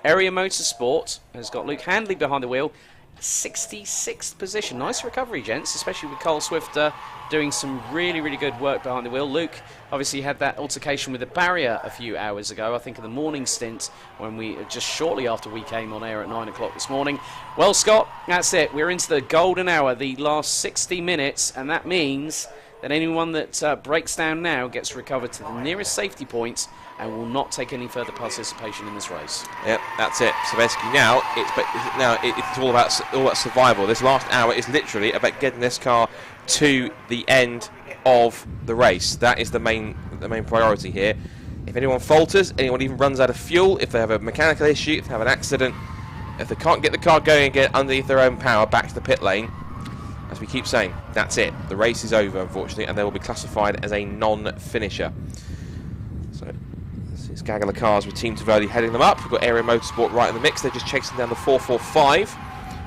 Area Motorsport has got Luke Handley behind the wheel, 66th position. Nice recovery, gents, especially with Cole Swift doing some really, really good work behind the wheel. Luke obviously had that altercation with the barrier a few hours ago, I think in the morning stint, when we just shortly after we came on air at 9 o'clock this morning. Well, Scott, that's it. We're into the golden hour, the last 60 minutes, and that means that anyone that breaks down now gets recovered to the nearest safety point and will not take any further participation in this race. Yep, that's it. So basically now it's all about survival. This last hour is literally about getting this car to the end of the race. That is the main priority here. If anyone falters, anyone even runs out of fuel, if they have a mechanical issue, if they have an accident, if they can't get the car going and get underneath their own power back to the pit lane, as we keep saying, that's it. The race is over, unfortunately, and they will be classified as a non-finisher. So this gaggle of cars with Team Tivoli heading them up. We've got Area Motorsport right in the mix. They're just chasing down the 445,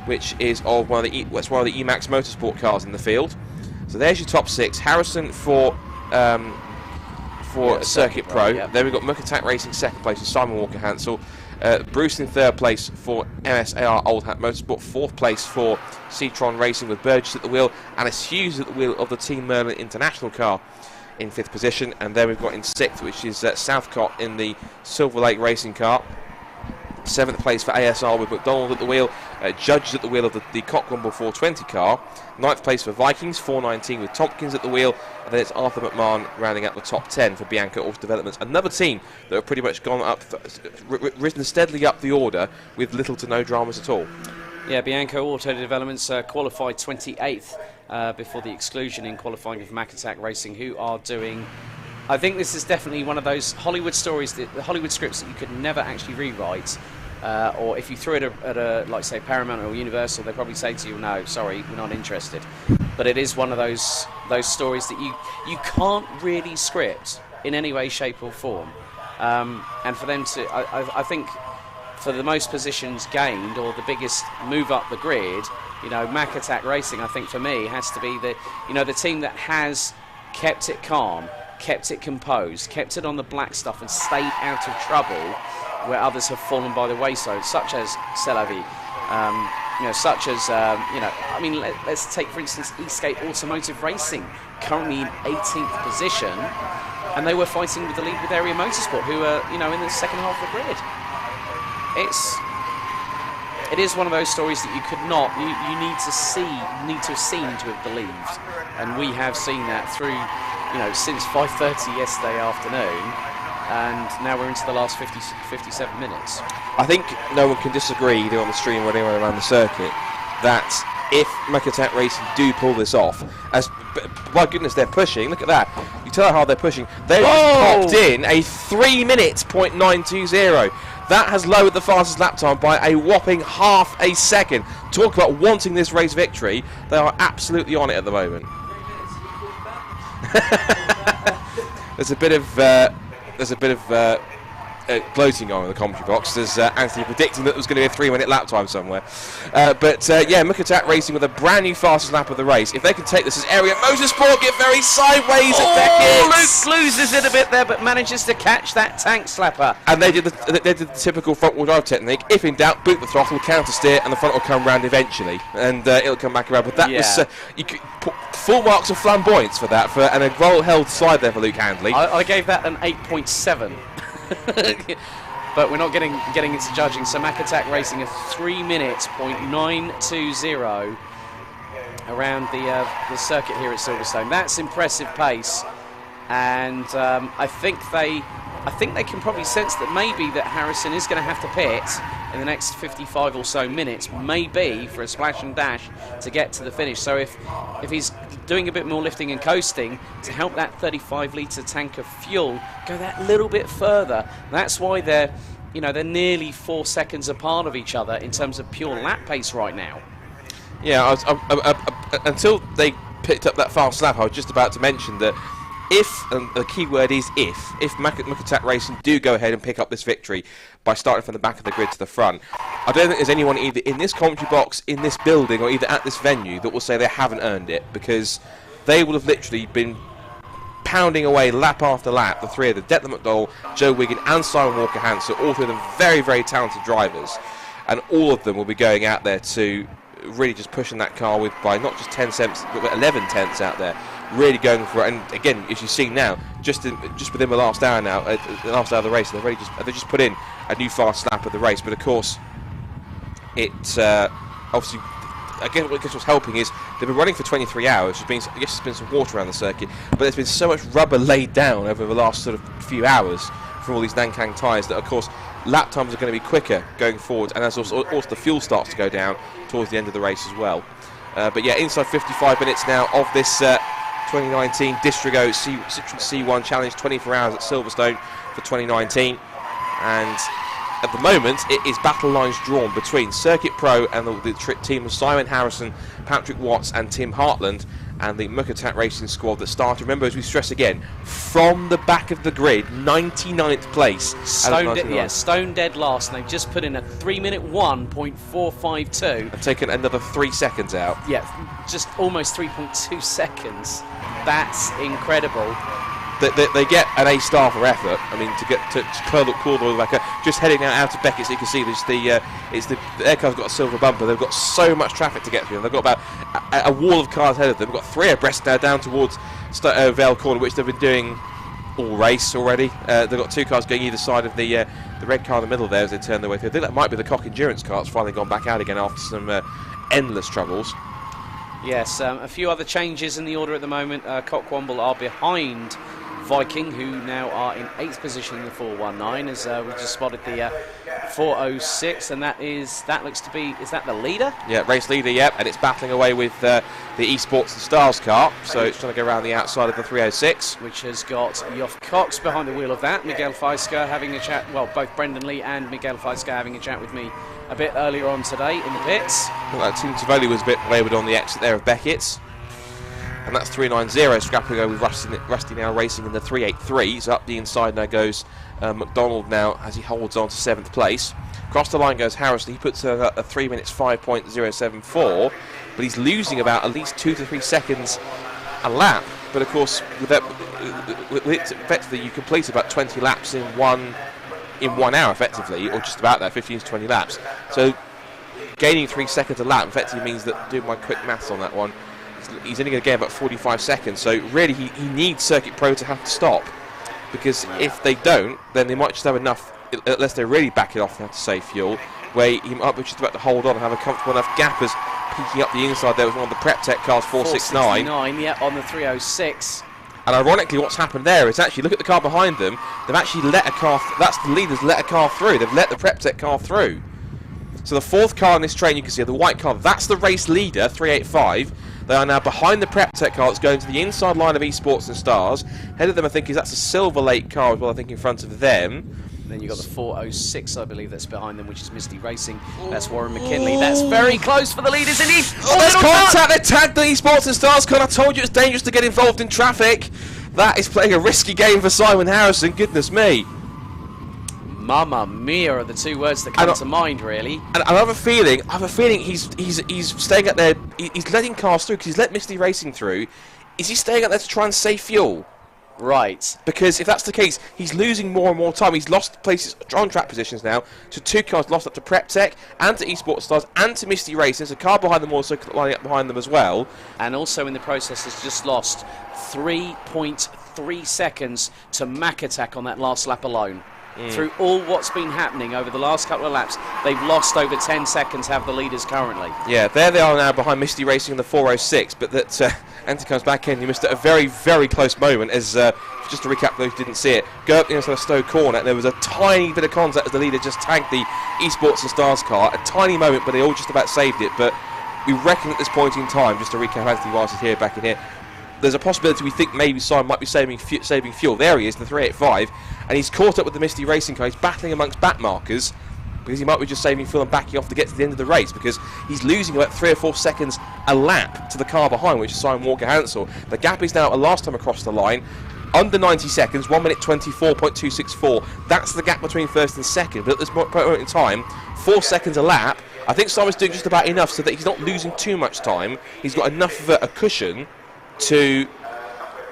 which is of one of the Emax Motorsport cars in the field. So there's your top 6. Harrison for Circuit Pro. Yeah. Then we've got Muck Attack Racing second place with Simon Walker Hansel. Bruce in third place for MSAR Old Hat Motorsport. Fourth place for Citroen Racing with Burgess at the wheel. Alice Hughes at the wheel of the Team Merlin International car in 5th position. And then we've got in 6th, which is Southcott in the Silver Lake Racing car. 7th place for ASR with McDonald at the wheel. Judges at the wheel of the Cockrumble 420 car. 9th place for Vikings, 419 with Tompkins at the wheel. And then it's Arthur McMahon rounding out the top 10 for Bianca Auto Developments. Another team that have pretty much gone up, risen steadily up the order with little to no dramas at all. Yeah, Bianco Auto Developments qualified 28th before the exclusion in qualifying of Mack Attack Racing, who are doing... I think this is definitely one of those Hollywood stories, the Hollywood scripts that you could never actually rewrite. Or if you threw it at a, like say, Paramount or Universal, they'd probably say to you, no, sorry, we're not interested. But it is one of those stories that you can't really script in any way, shape or form. And for them to, I think, for the most positions gained or the biggest move up the grid, you know, Mack Attack Racing, I think for me, has to be the team that has kept it calm, kept it composed, kept it on the black stuff and stayed out of trouble where others have fallen by the wayside, such as Celavi, such as, I mean, let's take, for instance, Eastgate Automotive Racing, currently in 18th position, and they were fighting with the lead with Area Motorsport, who are, in the second half of the grid. It is one of those stories that you could not, you need to have seen to have believed, and we have seen that through, since 5:30 yesterday afternoon. And now we're into the last 57 minutes. I think no one can disagree, either on the stream or anywhere around the circuit, that if Mack Attack Racing do pull this off, as by goodness they're pushing, look at that. You tell how hard they're pushing. They've just popped in a 3 minutes .920. That has lowered the fastest lap time by a whopping half a second. Talk about wanting this race victory. They are absolutely on it at the moment. There's a bit of gloating on in the commentary box. There's Anthony predicting that there was going to be a 3 minute lap time somewhere. Yeah, Muck Attack Racing with a brand new fastest lap of the race. If they can take this as Area Motorsport, get very sideways at Beckett's. Luke loses it a bit there, but manages to catch that tank slapper. And they did the typical front wheel drive technique. If in doubt, boot the throttle, counter steer, and the front will come round eventually, and it'll come back around. But that was you could put full marks of flamboyance for that, and a well-held slide there for Luke Handley. I gave that an 8.7. But we're not getting into judging. So Mack Attack Racing a 3 minutes .920 around the circuit here at Silverstone. That's impressive pace, and I think they can probably sense that maybe that Harrison is going to have to pit in the next 55 or so minutes, maybe for a splash and dash to get to the finish. So if he's doing a bit more lifting and coasting to help that 35-litre tank of fuel go that little bit further, that's why they're nearly 4 seconds apart of each other in terms of pure lap pace right now. Yeah, until they picked up that fast lap, I was just about to mention that if, and the key word is if Mack Attack Racing do go ahead and pick up this victory by starting from the back of the grid to the front, I don't think there's anyone either in this commentary box, in this building, or either at this venue that will say they haven't earned it, because they would have literally been pounding away lap after lap, the three of them, Declan McDowell, Joe Wiggin and Simon Walker-Hansel, all three of them very, very talented drivers. And all of them will be going out there to really just pushing that car with by not just 10 cents, but 11 tenths out there, really going for it. And again, as you see now, just within the last hour now, the last hour of the race, they've just put in a new fast lap of the race. But of course, it obviously, I guess what's helping is they've been running for 23 hours. There's been some water around the circuit, but there's been so much rubber laid down over the last sort of few hours from all these Nankang tyres that, of course, lap times are going to be quicker going forward, and as also the fuel starts to go down towards the end of the race as well. But yeah, inside 55 minutes now of this 2019 Distrigo Citroen C1 Challenge, 24 hours at Silverstone for 2019, and at the moment it is battle lines drawn between Circuit Pro and the team of Simon Harrison, Patrick Watts and Tim Hartland, and the Muckatat Racing squad that started, remember, as we stress again, from the back of the grid, 99th place. Stone dead last, and they've just put in a 3-minute 1.452. And taken another 3 seconds out. Yeah, just almost 3.2 seconds. That's incredible. They get an A-star for effort. I mean, to get to curl the way back up, just heading out of Beckett, so you can see the air car's got a silver bumper. They've got so much traffic to get through. They've got about a wall of cars ahead of them. They've got 3 abreast now down towards Vale Corner, which they've been doing all race already. They've got 2 cars going either side of the red car in the middle there as they turn their way through. I think that might be the Cock Endurance car. It's finally gone back out again after some endless troubles. Yes, a few other changes in the order at the moment. Cockwomble are behind Viking, who now are in 8th position in the 419, as we just spotted the 406, and that looks to be, is that the leader? Yeah, race leader, yep, and it's battling away with the Esports and Stars car, so it's trying to go around the outside of the 306. Which has got Yoff Cox behind the wheel of that, Miguel Feisker having a chat, well, both Brendan Lee and Miguel Feisker having a chat with me a bit earlier on today in the pits. Well, Tim Tivoli was a bit wayward on the exit there of Beckett's. And that's 390, scrapping over with Rusty now racing in the 383. So up the inside now goes McDonald now as he holds on to 7th place. Across the line goes Harrison. He puts a 3 minutes 5.074, but he's losing about at least 2 to 3 seconds a lap. But of course, with it, effectively you complete about 20 laps in one hour, effectively, or just about that, 15 to 20 laps. So gaining 3 seconds a lap effectively means that, doing my quick maths on that one, he's only going to gain about 45 seconds, so really he needs Circuit Pro to have to stop, because if they don't, then they might just have enough, unless they really back it off and have to save fuel, where he might be just about to hold on and have a comfortable enough gap as peeking up the inside there was one of the Prep Tech cars, 469. Yeah, on the 306. And ironically, what's happened there is actually, look at the car behind them, they've actually let a car, that's the leaders let a car through, they've let the Prep Tech car through. So the 4th car in this train, you can see the white car, that's the race leader, 385. They are now behind the Prep Tech car that's going to the inside line of Esports and Stars. Ahead of them, I think, that's a Silver Lake car as well, I think, in front of them. And then you've got the 406, I believe, that's behind them, which is Misty Racing. That's Warren McKinley. That's very close for the leaders, indeed. Oh, there's contact! They tagged the Esports and Stars car. I told you it's dangerous to get involved in traffic. That is playing a risky game for Simon Harrison, goodness me. Mamma mia are the 2 words that come to mind, really. And I have a feeling he's staying out there. He's letting cars through because he's let Misty Racing through. Is he staying out there to try and save fuel? Right. Because if that's the case, he's losing more and more time. He's lost places, on track positions now, to 2 cars lost up to Prep Tech and to Esports Stars and to Misty Racing. There's a car behind them also lining up behind them as well. And also in the process has just lost 3.3 seconds to Mac Attack on that last lap alone. Through all what's been happening over the last couple of laps, they've lost over 10 seconds, have the leaders currently. Yeah, there they are now behind Misty Racing in the 406, but that Anthony comes back in. He missed a very, very close moment as, just to recap those who didn't see it, go up the inside of Stowe Corner, and there was a tiny bit of contact as the leader just tagged the Esports and Stars car. A tiny moment, but they all just about saved it. But we reckon at this point in time, just to recap Anthony whilst he's here, back in here, there's a possibility we think maybe Simon might be saving fuel. There he is, the 385, and he's caught up with the Misty Racing car. He's battling amongst back markers because he might be just saving fuel and backing off to get to the end of the race, because he's losing about 3 or 4 seconds a lap to the car behind, which is Simon Walker-Hansel. The gap is now, last time across the line, under 90 seconds, 1 minute 24.264. That's the gap between first and second, but at this point in time, 4 seconds a lap. I think Simon's doing just about enough so that he's not losing too much time. He's got enough of a cushion to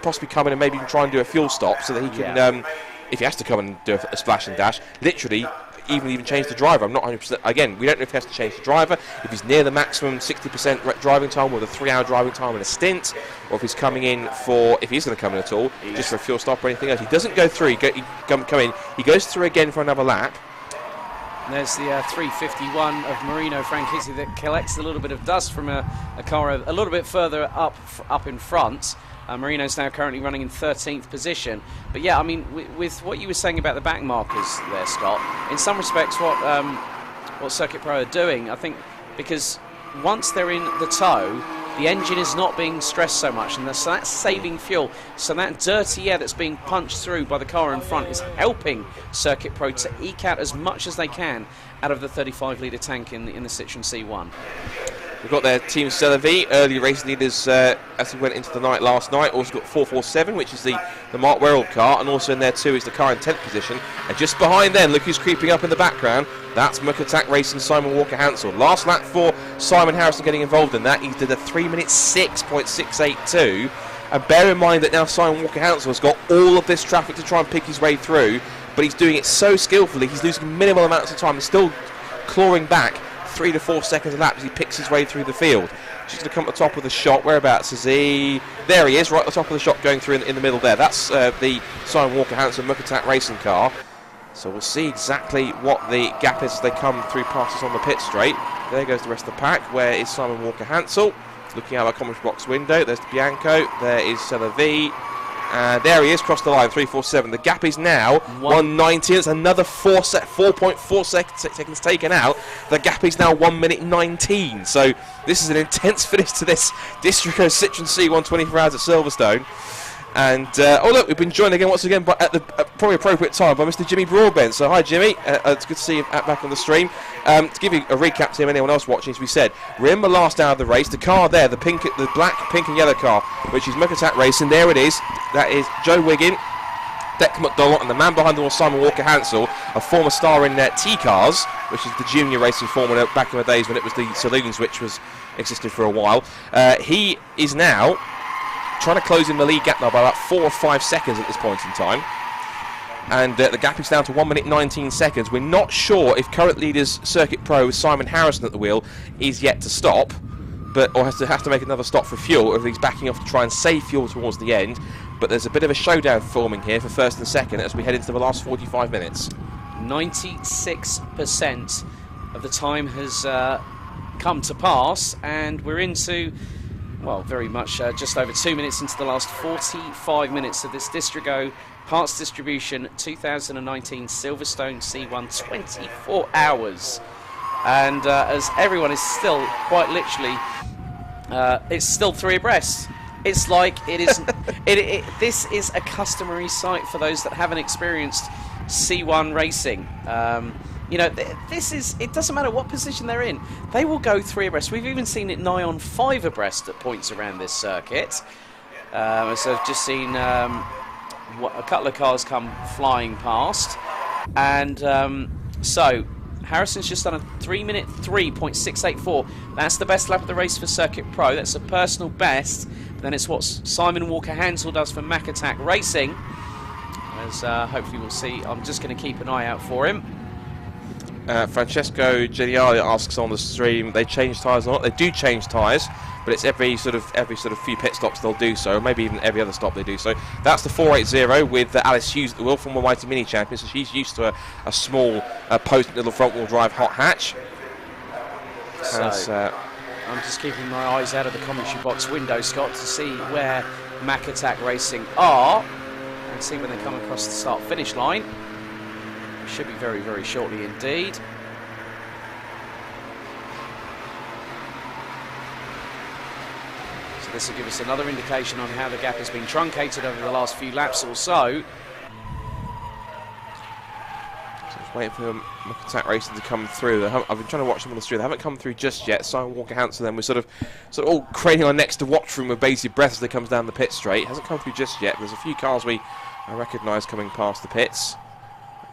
possibly come in and maybe even try and do a fuel stop so that he can, if he has to come and do a splash and dash, literally even change the driver. I'm not 100%. Again, we don't know if he has to change the driver, if he's near the maximum 60% driving time or the 3-hour driving time in a stint, or if he's coming in for, if he's going to come in at all, just for a fuel stop or anything else. He doesn't go through, he come in, he goes through again for another lap. There's the 351 of Marino Franchitti that collects a little bit of dust from a car a little bit further up in front. Marino's now currently running in 13th position. But yeah, I mean, with what you were saying about the back markers there, Scott, in some respects what Circuit Pro are doing, I think, because once they're in the tow, the engine is not being stressed so much, and so that's saving fuel. So that dirty air that's being punched through by the car in front is helping Circuit Pro to eke out as much as they can out of the 35-litre tank in the Citroen C1. We've got their Team Stella V, early race leaders as we went into the night last night. Also got 447, which is the Mark Werrell car, and also in there too is the car in 10th position. And just behind them, look who's creeping up in the background. That's Muckatak Racing Simon Walker-Hansel. Last lap for Simon Harrison getting involved in that. He did a 3-minute 6.682. And bear in mind that now Simon Walker-Hansel has got all of this traffic to try and pick his way through, but he's doing it so skillfully, he's losing minimal amounts of time and still clawing back 3 to 4 seconds a lap as he picks his way through the field. Just going to come at the top of the shot. Whereabouts is he? There he is, right at the top of the shot, going through in the middle there. That's the Simon Walker-Hansel Muckatak Racing car. So we'll see exactly what the gap is as they come through past us on the pit straight. There goes the rest of the pack. Where is Simon Walker-Hansel? Looking out our commentary box window. There's the Bianco. There is Stella V. There he is, crossed the line, 347. The gap is now 190. It's another 4.4 seconds taken out. The gap is now 1 minute 19. So this is an intense finish to this Districo Citroen C1 24 hours at Silverstone. And oh look, we've been joined again once again at the probably appropriate time by Mr. Jimmy Broadbent. So hi Jimmy, it's good to see you back on the stream. To give you a recap to anyone else watching, as we said, we're in the last hour of the race. The car there, the black, pink and yellow car, which is Muckatak Racing, there it is. That is Joe Wiggin, Declan McDonald, and the man behind them was Simon Walker-Hansel, a former star in T-Cars, which is the junior racing formula back in the days when it was the Saloons, which existed for a while. He is now trying to close in the lead gap now by about 4 or 5 seconds at this point in time. And the gap is down to 1 minute 19 seconds. We're not sure if current leaders Circuit Pro Simon Harrison at the wheel is yet to stop, or has to make another stop for fuel, or if he's backing off to try and save fuel towards the end. But there's a bit of a showdown forming here for first and second as we head into the last 45 minutes. 96% of the time has come to pass, and we're into, well, very much just over 2 minutes into the last 45 minutes of this Distrigo Parts Distribution 2019 Silverstone C1 24 hours. And as everyone is still, quite literally, it's still 3 abreast. It's like it is. This is a customary sight for those that haven't experienced C1 racing. You know, this is. It doesn't matter what position they're in. They will go 3 abreast. We've even seen it nigh on 5 abreast at points around this circuit. So I've just seen a couple of cars come flying past, and so Harrison's just done a 3-minute 3.684. That's the best lap of the race for Circuit Pro. That's a personal best. But then it's what Simon Walker-Hansel does for Muckatak Racing. As hopefully we'll see. I'm just going to keep an eye out for him. Francesco Geniali asks on the stream, they change tyres or not? They do change tyres, but it's every sort of few pit stops they'll do so, or maybe even every other stop they do so. That's the 480 with Alice Hughes at the wheel, former Mighty Mini champion, so she's used to a small potent little front-wheel drive hot hatch. So, I'm just keeping my eyes out of the commentary box window, Scott, to see where Muckatak Racing are and see when they come across the start-finish line. Should be very, very shortly indeed. So this will give us another indication on how the gap has been truncated over the last few laps or so. Just waiting for Muckatak Racing to come through. I've been trying to watch them on the stream. They haven't come through just yet. Simon Walker-Hansel then we're sort of all craning our necks to watch from with bated breath as they comes down the pit straight. Hasn't come through just yet. There's a few cars I recognise coming past the pits.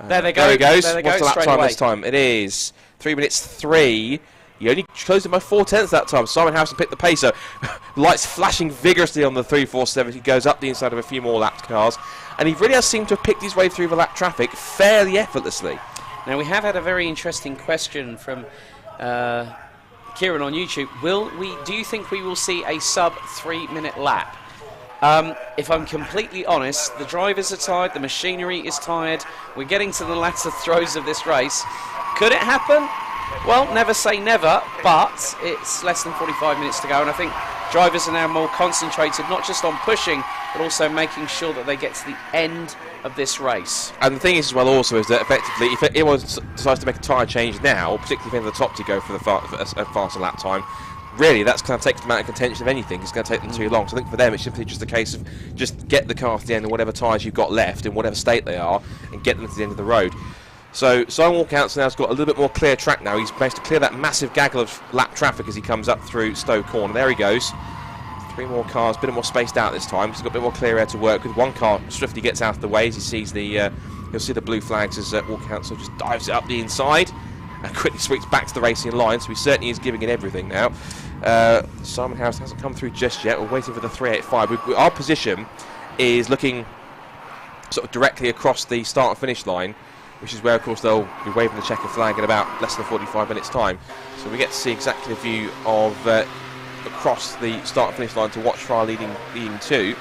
There they go. There he goes. There they go. What's the lap Straight time away. this time? It is 3 minutes 3. He only closed it by 4/10 that time. Simon Harrison picked the pace, so lights flashing vigorously on the 347. He goes up the inside of a few more lapped cars, and he really has seemed to have picked his way through the lap traffic fairly effortlessly. Now, we have had a very interesting question from Kieran on YouTube. Do you think we will see a sub 3-minute lap? If I'm completely honest, the drivers are tired, the machinery is tired, we're getting to the latter throes of this race. Could it happen? Well, never say never, but it's less than 45 minutes to go, and I think drivers are now more concentrated, not just on pushing, but also making sure that they get to the end of this race. And the thing is as well also is that effectively, if anyone decides to make a tyre change now, particularly if they're the top to go for a faster lap time, really that's going to take the amount of contention of anything. It's going to take them too long. So I think for them it's simply just a case of just get the car to the end of whatever tyres you've got left in whatever state they are and get them to the end of the road. So Simon Walkout's now has got a little bit more clear track now. He's managed to clear that massive gaggle of lap traffic as he comes up through Stowe Corner. There he goes. 3 more cars, a bit more spaced out this time. He's got a bit more clear air to work with. One car swiftly gets out of the way as he sees the you'll see the blue flags as Walkout so just dives it up the inside and quickly sweeps back to the racing line. So he certainly is giving it everything now. Simon Harris hasn't come through just yet. We're waiting for the 385. Our position is looking sort of directly across the start and finish line, which is where, of course, they'll be waving the checker flag in about less than 45 minutes' time. So we get to see exactly a view of across the start and finish line to watch for our leading two.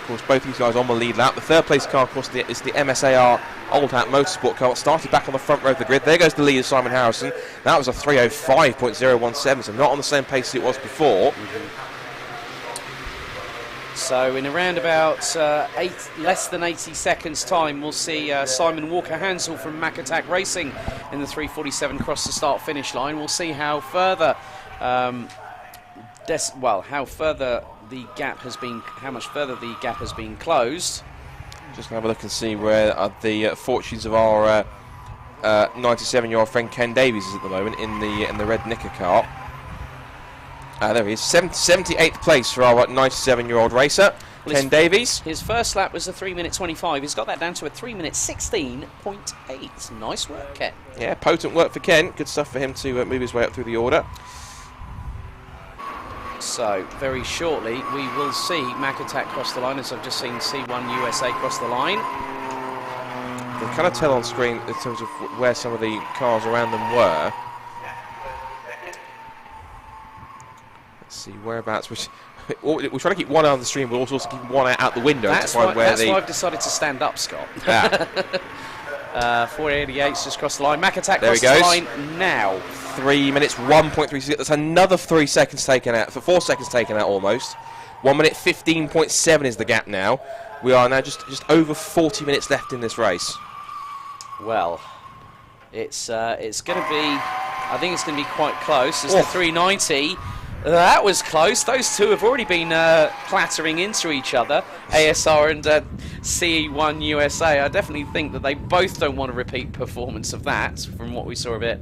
Of course, both these guys on the lead lap. The third place car, of course, is the MSAR Old Hat Motorsport car. It started back on the front row of the grid. There goes the leader, Simon Harrison. That was a 3:05.017, so not on the same pace as it was before. So in around about less than 80 seconds time, we'll see Simon Walker-Hansel from Mack Attack Racing in the 347 cross the start-finish line. We'll see how further, how much further the gap has been closed. Just gonna have a look and see where the fortunes of our 97-year-old friend Ken Davies is at the moment in the red Nicker car. There he is, 78th place for our 97-year-old racer, well, Ken Davies. His first lap was a 3:25. He's got that down to a 3:16.8. Nice work, Ken. Yeah, potent work for Ken. Good stuff for him to move his way up through the order. So, very shortly, we will see Mack Attack cross the line, as I've just seen C1 USA cross the line. You can kind of tell on screen in terms of where some of the cars around them were. Let's see, whereabouts. We're trying to keep one eye on the stream, but also keep one eye out the window. That's why I've decided to stand up, Scott. Yeah. 488's just crossed the line. Mack Attack crossed the line now. 3 minutes, 1.36. That's another 3 seconds taken out. For 4 seconds taken out almost. 1 minute 15.7 is the gap now. We are now just over 40 minutes left in this race. Well, it's going to be. I think it's going to be quite close. It's the 390. That was close. Those two have already been clattering into each other, ASR and C1 USA. I definitely think that they both don't want a repeat performance of that, from what we saw a bit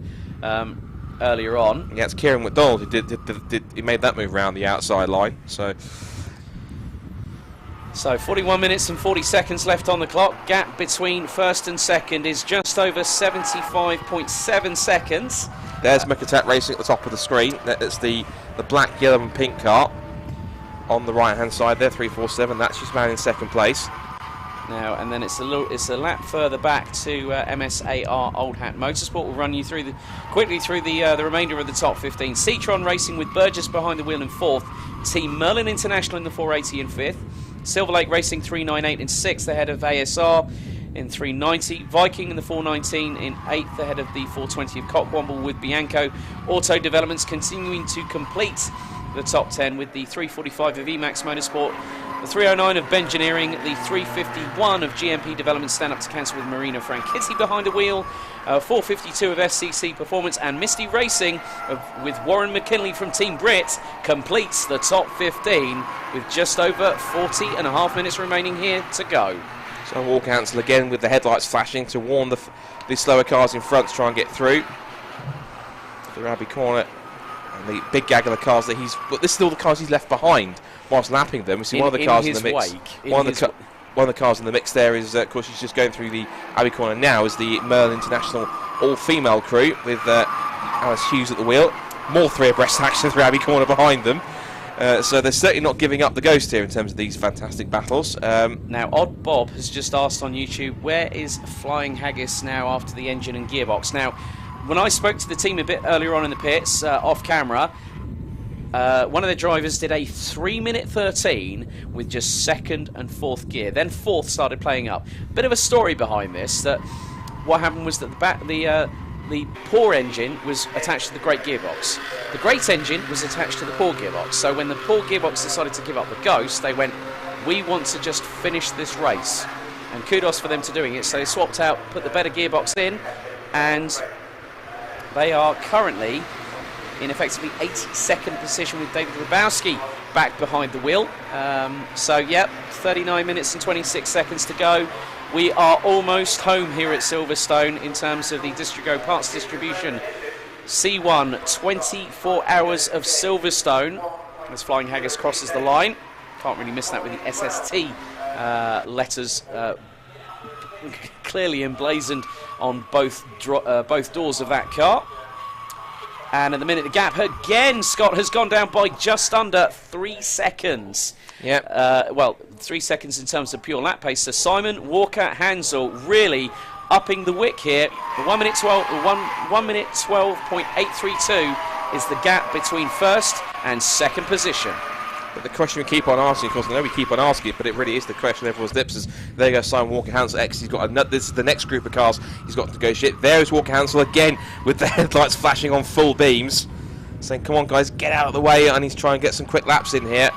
earlier on. Yeah, it's Kieran McDonald who he made that move around the outside line. So 41 minutes and 40 seconds left on the clock. Gap between first and second is just over 75.7 seconds. There's Mack Attack Racing at the top of the screen. That's the black, yellow and pink car on the right hand side there, 347. That's just man in second place. Now, and then it's a lap further back to MSAR Old Hat Motorsport. We'll run you quickly through the remainder of the top 15. Citroen Racing with Burgess behind the wheel in fourth. Team Merlin International in the 480 in fifth. Silver Lake Racing 398 in sixth, ahead of ASR in 390. Viking in the 419 in 8th, ahead of the 420 of Cockwomble with Bianco. Auto Developments continuing to complete the top 10 with the 345 of Emax Motorsport, the 309 of Bengineering, the 351 of GMP Development Stand Up to Cancer with Marina Franchitti behind the wheel, 452 of SCC Performance, and Misty Racing with Warren McKinley from Team Brit completes the top 15 with just over 40.5 minutes remaining here to go. So Walker-Hansel again with the headlights flashing to warn the slower cars in front to try and get through. The Abbey corner and the big gaggle of cars that but this is all the cars he's left behind whilst lapping them. We see one of the cars in the mix. One of the cars in the mix there is, of course, he's just going through the Abbey corner now, is the Merlin International all-female crew with Alice Hughes at the wheel. more three abreast action through Abbey Corner behind them. So they're certainly not giving up the ghost here in terms of these fantastic battles. Now, Odd Bob has just asked on YouTube, where is Flying Haggis now after the engine and gearbox? Now, when I spoke to the team a bit earlier on in the pits, off camera, one of the drivers did a 3-minute 13 with just second and fourth gear. Then fourth started playing up. Bit of a story behind this, that what happened was that the poor engine was attached to the great gearbox. The great engine was attached to the poor gearbox. So when the poor gearbox decided to give up the ghost, they went, we want to just finish this race. And kudos for them to doing it. So they swapped out, put the better gearbox in, and they are currently in effectively 82nd position with David Grabowski back behind the wheel. So, yep, 39 minutes and 26 seconds to go. We are almost home here at Silverstone in terms of the Distrigo parts distribution. C1, 24 hours of Silverstone as Flying Haggis crosses the line. Can't really miss that with the SST letters clearly emblazoned on both doors of that car. And at the minute, the gap again, Scott, has gone down by just under 3 seconds. Yep. Well, 3 seconds in terms of pure lap pace. So Simon Walker Hansel really upping the wick here. 1 minute 12.832 is the gap between first and second position. But the question we keep on asking, of course, I know we keep on asking it, but it really is the question on everyone's lips. Is there goes Simon Walker Hansel X. He's got this is the next group of cars he's got to negotiate. There is Walker Hansel again with the headlights flashing on full beams, saying, "Come on, guys, get out of the way!" And he's trying to get some quick laps in here.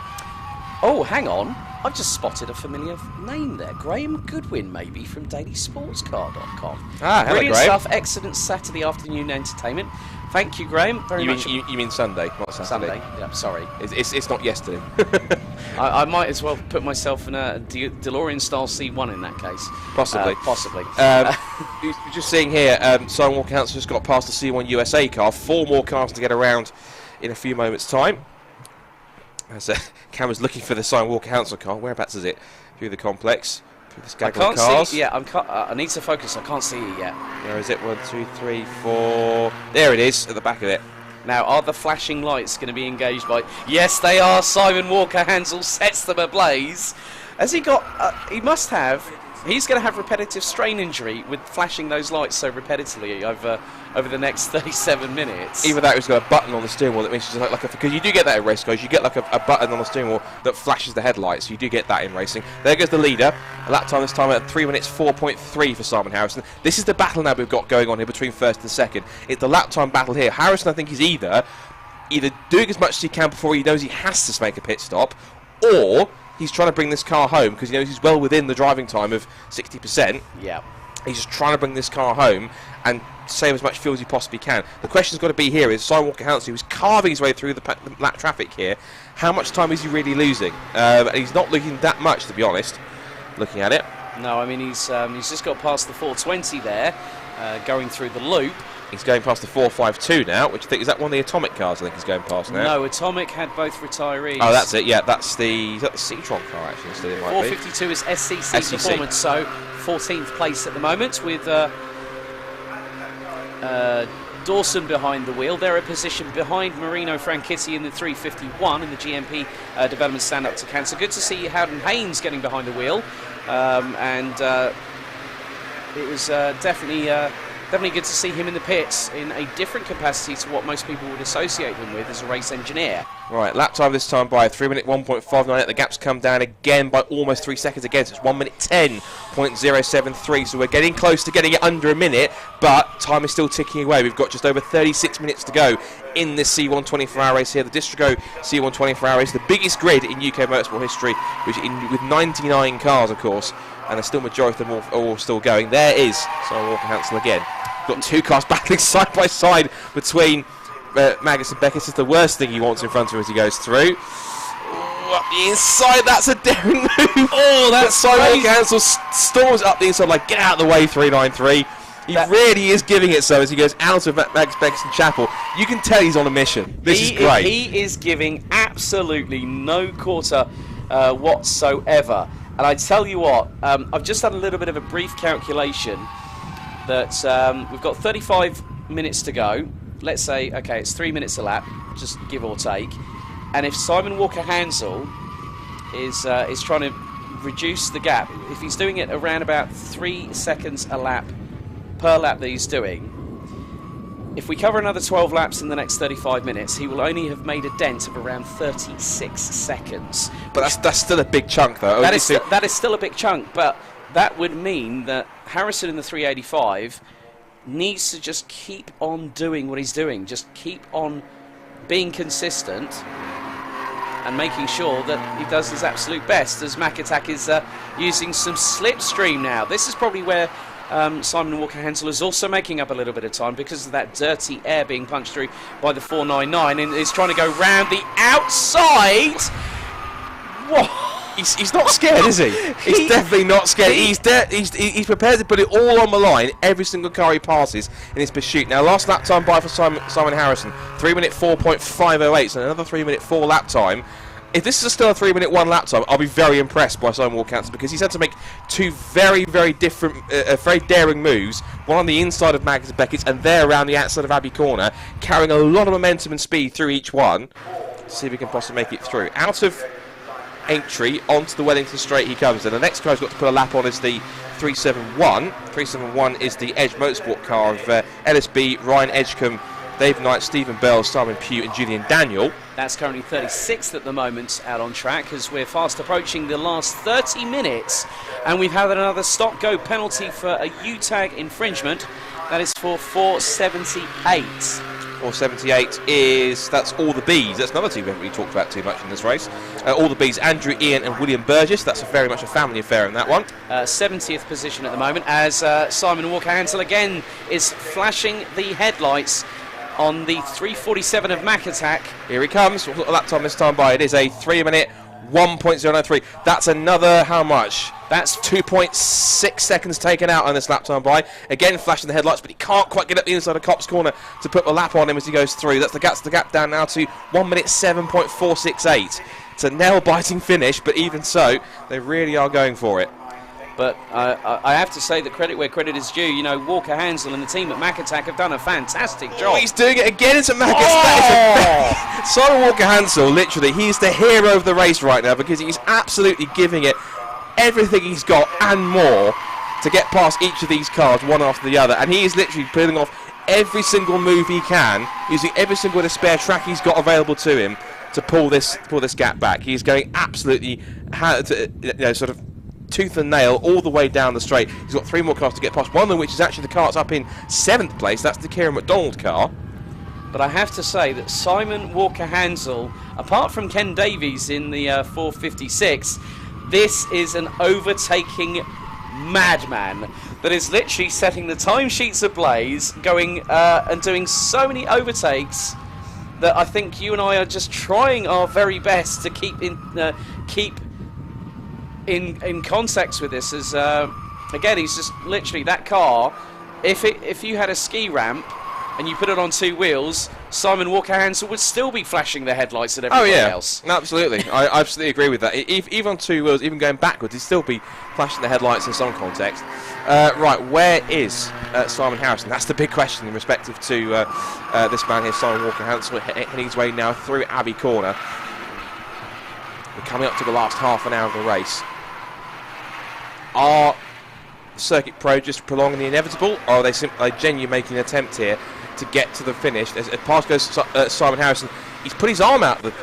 Oh, hang on. I've just spotted a familiar name there. Graham Goodwin, maybe, from dailysportscar.com. Ah, hello, Brilliant Graham. stuff. Excellent Saturday afternoon entertainment. Thank you, Graham. Very much. You mean Sunday, not Saturday. Sunday. Yeah, sorry. It's not yesterday. I might as well put myself in a DeLorean-style C1 in that case. Possibly. Possibly. You're just seeing here, Simon Walker Hansel just got past the C1 USA car. 4 more cars to get around in a few moments' time. As Cameron's looking for the Simon Walker Hansel car. Whereabouts is it? Through the complex. Through this gaggle of cars. See. Yeah, I need to focus. I can't see it yet. Where is it? 1, 2, 3, 4. There it is, at the back of it. Now, are the flashing lights going to be engaged by... Yes, they are. Simon Walker Hansel sets them ablaze. Has he got... he must have... He's going to have repetitive strain injury with flashing those lights so repetitively over the next 37 minutes. Either that or he's got a button on the steering wheel that makes you like because you do get that in race cars. You get like a button on the steering wheel that flashes the headlights. You do get that in racing. There goes the leader. A lap time this time at 3 minutes 4.3 for Simon Harrison. This is the battle now we've got going on here between first and second. It's the lap time battle here. Harrison, I think, is either doing as much as he can before he knows he has to make a pit stop, or he's trying to bring this car home because he knows he's well within the driving time of 60%. Yeah. He's just trying to bring this car home and save as much fuel as he possibly can. The question's got to be here is Simon Walker Hansel, who's carving his way through the lap traffic here, how much time is he really losing? And he's not losing that much, to be honest, looking at it. No, I mean, he's just got past the 420 there, going through the loop. He's going past the 452 now, which I think is that one of the Atomic cars. I think he's going past now. No, Atomic had both retirees. Oh, that's it. Yeah, is that the Citroen car actually? Instead, it might 452 be. is SCC Performance, so 14th place at the moment with Dawson behind the wheel. They're a position behind Marino Franchitti in the 351 in the GMP development stand-up to cancer. Good to see Howden Haynes getting behind the wheel, and it was definitely good to see him in the pits in a different capacity to what most people would associate him with as a race engineer. Right, lap time this time by 3 minute 1.598. The gap's come down again by almost 3 seconds again. So it's 1 minute 10.073. So we're getting close to getting it under a minute, but time is still ticking away. We've got just over 36 minutes to go in this C1 24-hour race here. The Distrigo C1 24-hour race, the biggest grid in UK motorsport history, with 99 cars, of course, and the still majority of them all still going. There is Simon Walker Hansel again. Got 2 cars battling side by side between Magnus and Beckett. This is the worst thing he wants in front of him as he goes through. Up the inside, that's a daring move. Oh, that's Simon Walker Hansel storms up the inside like, get out of the way, 393. He really is giving it so as he goes out of Magnus Beckett Chapel. You can tell he's on a mission. This is great. He is giving absolutely no quarter whatsoever. And I tell you what, I've just done a little bit of a brief calculation that we've got 35 minutes to go. let's say, okay, it's 3 minutes a lap, just give or take, and if Simon Walker-Hansel is trying to reduce the gap, if he's doing it around about 3 seconds a lap per lap that he's doing, if we cover another 12 laps in the next 35 minutes, he will only have made a dent of around 36 seconds. But that's still a big chunk, though. That is still a big chunk, but that would mean that Harrison in the 385 needs to just keep on doing what he's doing. Just keep on being consistent and making sure that he does his absolute best, as Macatak is using some slipstream now. This is probably where Simon Walker-Hansel is also making up a little bit of time because of that dirty air being punched through by the 499, and is trying to go round the outside. What? He's not scared, is he? He's definitely not scared. He's prepared to put it all on the line every single car he passes in his pursuit. Now, last lap time by for Simon Harrison, 3 minute 4.508, so another 3 minute 4 lap time. If this is still a 3 minute 1 lap time, I'll be very impressed by Simon Walker-Hansel, because he's had to make two very, very different, very daring moves. One on the inside of Magnus Beckett's and there around the outside of Abbey Corner, carrying a lot of momentum and speed through each one. Let's see if he can possibly make it through. Out of entry onto the Wellington Straight he comes, and the next car he's got to put a lap on is the 371. 371 is the Edge Motorsport car of LSB, Ryan Edgecombe, Dave Knight, Stephen Bell, Simon Pugh and Julian Daniel. That's currently 36th at the moment out on track, as we're fast approaching the last 30 minutes, and we've had another stop-go penalty for a U-tag infringement. That is for 478. 478 that's all the Bs. That's another team we haven't really talked about too much in this race. All the Bs, Andrew, Ian and William Burgess. That's very much a family affair in that one. 70th position at the moment, as Simon Walker-Hansel again is flashing the headlights on the 347 of Macatak. Here he comes. What lap time this time by? It is a 3 minute 1.093. That's another, how much? That's 2.6 seconds taken out on this lap time by. Again, flashing the headlights, but he can't quite get up the inside of Copse Corner to put the lap on him as he goes through. That's the gap down now to 1 minute 7.468. It's a nail-biting finish, but even so, they really are going for it. But I have to say that credit where credit is due. You know, Walker-Hansel and the team at Macatak have done a fantastic job. Oh, he's doing it again into Macatak. Simon Walker-Hansel, literally, he's the hero of the race right now, because he's absolutely giving it everything he's got and more to get past each of these cars one after the other. And he is literally pulling off every single move he can, using every single spare track he's got available to him to pull this gap back. He's going absolutely, sort of tooth and nail all the way down the straight. He's got 3 more cars to get past, one of them which is actually the car that's up in 7th place. That's the Kieran McDonald car. But I have to say that Simon Walker-Hansel, apart from Ken Davies in the 456, this is an overtaking madman that is literally setting the timesheets ablaze, going and doing so many overtakes that I think you and I are just trying our very best to keep in context with this. As again, he's just literally that car. If you had a ski ramp and you put it on 2 wheels, Simon Walker-Hansel would still be flashing the headlights at everybody else. Absolutely. I absolutely agree with that. Even on 2 wheels, even going backwards, he'd still be flashing the headlights in some context. Right, where is Simon Harrison? That's the big question in respect to this man here, Simon Walker-Hansel, heading his way now through Abbey Corner. We're coming up to the last half an hour of the race. Are Circuit Pro just prolonging the inevitable, or are they genuinely making an attempt here to get to the finish? As past goes Simon Harrison, he's put his arm out the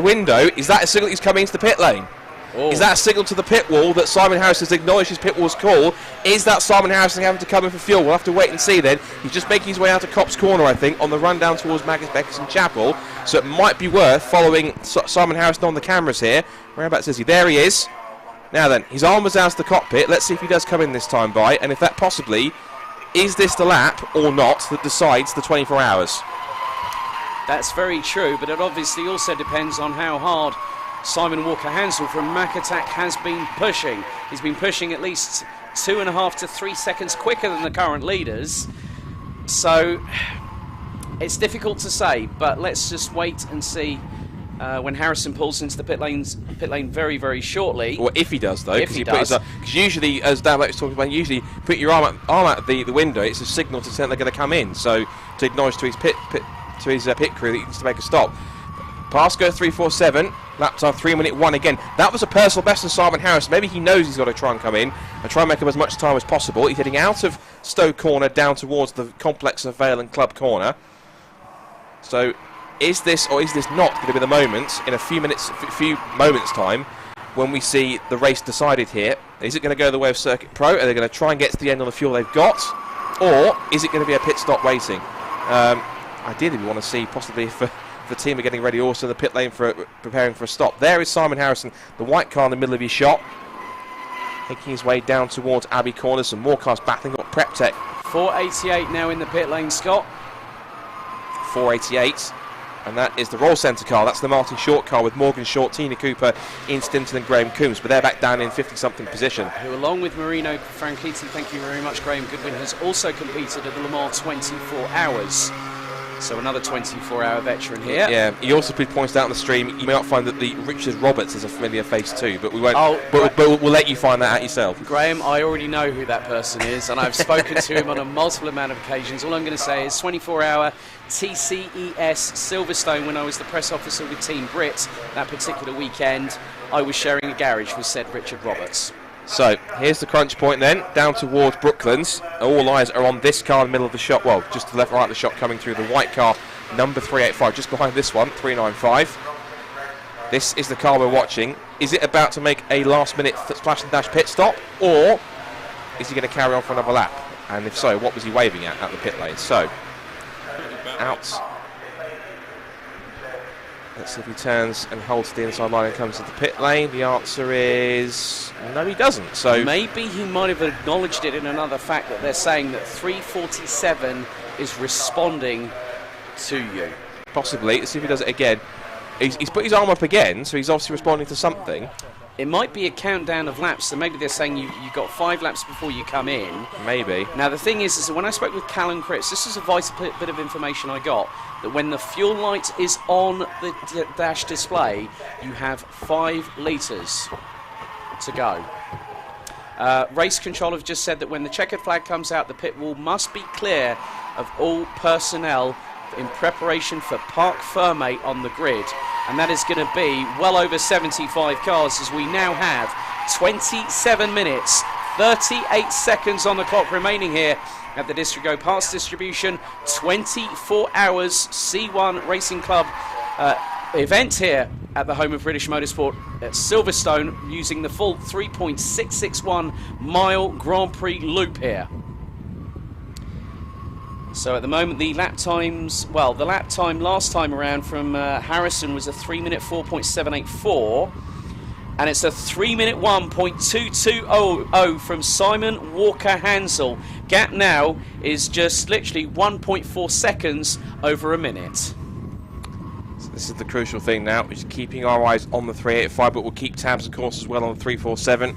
window. Is that a signal he's coming into the pit lane? Oh. Is that a signal to the pit wall that Simon Harrison has acknowledged his pit wall's call? Is that Simon Harrison having to come in for fuel? We'll have to wait and see then. He's just making his way out of Copse Corner, I think, on the run down towards Magnus Beckett's and Chapel. So it might be worth following Simon Harrison on the cameras here. Whereabouts is he? There he is. Now then, his arm was out of the cockpit. Let's see if he does come in this time by, and if that possibly, is this the lap or not that decides the 24 hours? That's very true, but it obviously also depends on how hard Simon Walker-Hansel from Macatak has been pushing. He's been pushing at least 2.5 to 3 seconds quicker than the current leaders. So it's difficult to say, but let's just wait and see when Harrison pulls into the pit lane very, very shortly. Well, if he does, though, if he does. Because usually, as Dan was talking about, usually put your arm out the window. It's a signal to say they're going to come in. So to acknowledge to his pit crew that he needs to make a stop. Pass go 3:47. Lap time 3:01 again. That was a personal best of Simon Harris. Maybe he knows he's got to try and come in and try and make up as much time as possible. He's heading out of Stowe Corner down towards the complex of Vale and Club Corner. So is this or is this not going to be the moment in a few moments time when we see the race decided here? Is it going to go the way of Circuit Pro? Are they going to try and get to the end of the fuel they've got? Or is it going to be a pit stop waiting? Ideally we want to see possibly if the team are getting ready also in the pit lane for preparing for a stop. There is Simon Harrison, the white car in the middle of his shot, making his way down towards Abbey Corner. Some more cars battling. Got Prep Tech. 488 now in the pit lane, Scott. 488, and that is the Roll Centre car. That's the Martin Short car with Morgan Short, Tina Cooper, Ian Stinton and Graham Coombs, but they're back down in 50-something position. Who, along with Marino Franchitti, thank you very much, Graham Goodwin, has also competed at the Le Mans 24 Hours. So another 24-hour veteran here. Yeah, he also points out on the stream, you may not find that the Richard Roberts is a familiar face too, but we won't. But we'll let you find that out yourself. Graham, I already know who that person is, and I've spoken to him on a multiple amount of occasions. All I'm going to say is 24-hour TCES Silverstone. When I was the press officer with Team Brit that particular weekend, I was sharing a garage with said Richard Roberts. So here's the crunch point then, down towards Brooklands. All eyes are on this car in the middle of the shot, well, just to the left right of the shot coming through, the white car, number 385, just behind this one, 395. This is the car we're watching. Is it about to make a last-minute splash and dash pit stop, or is he going to carry on for another lap? And if so, what was he waving at the pit lane? So, out. Let's see if he turns and holds to the inside line and comes to the pit lane. The answer is no, he doesn't. So maybe he might have acknowledged it in another fact that they're saying that 347 is responding to you. Possibly. Let's see if he does it again. He's put his arm up again, so he's obviously responding to something. It might be a countdown of laps, so maybe they're saying you've got 5 laps before you come in. Maybe. Now the thing is that when I spoke with Cal and Chris, this is a vital bit of information I got, that when the fuel light is on the dash display, you have 5 litres to go. Race control have just said that when the checkered flag comes out, the pit wall must be clear of all personnel in preparation for Parc Fermé on the grid, and that is going to be well over 75 cars, as we now have 27 minutes 38 seconds on the clock remaining here at the Distrigo Parts Distribution 24 Hours C1 Racing Club event here at the home of British Motorsport at Silverstone, using the full 3.661 mile Grand Prix loop here. So at the moment the lap times, well, the lap time last time around from Harrison was a 3-minute 4.784, and it's a 3-minute 1.2200 from Simon Walker Hansel. Gap now is just literally 1.4 seconds over a minute. So this is the crucial thing now, which is keeping our eyes on the 385, but we'll keep tabs of course as well on the 347.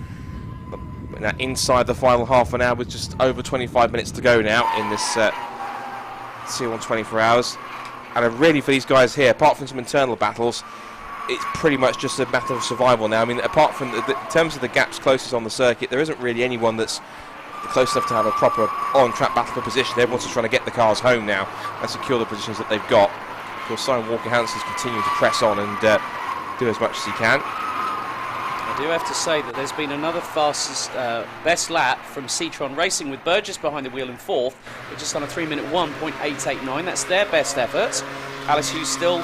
Now inside the final half an hour with just over 25 minutes to go now in this C1 24 Hours, and really for these guys here, apart from some internal battles, it's pretty much just a matter of survival now. I mean, apart from in terms of the gaps closest on the circuit, there isn't really anyone that's close enough to have a proper on-track battle for position. Everyone's just trying to get the cars home now and secure the positions that they've got. Of course, Simon Walker Hansen's continuing to press on and do as much as he can. I do have to say that there's been another fastest best lap from Citroen Racing, with Burgess behind the wheel in 4th, but just on a 3-minute 1.889. That's their best effort. Alice Hughes still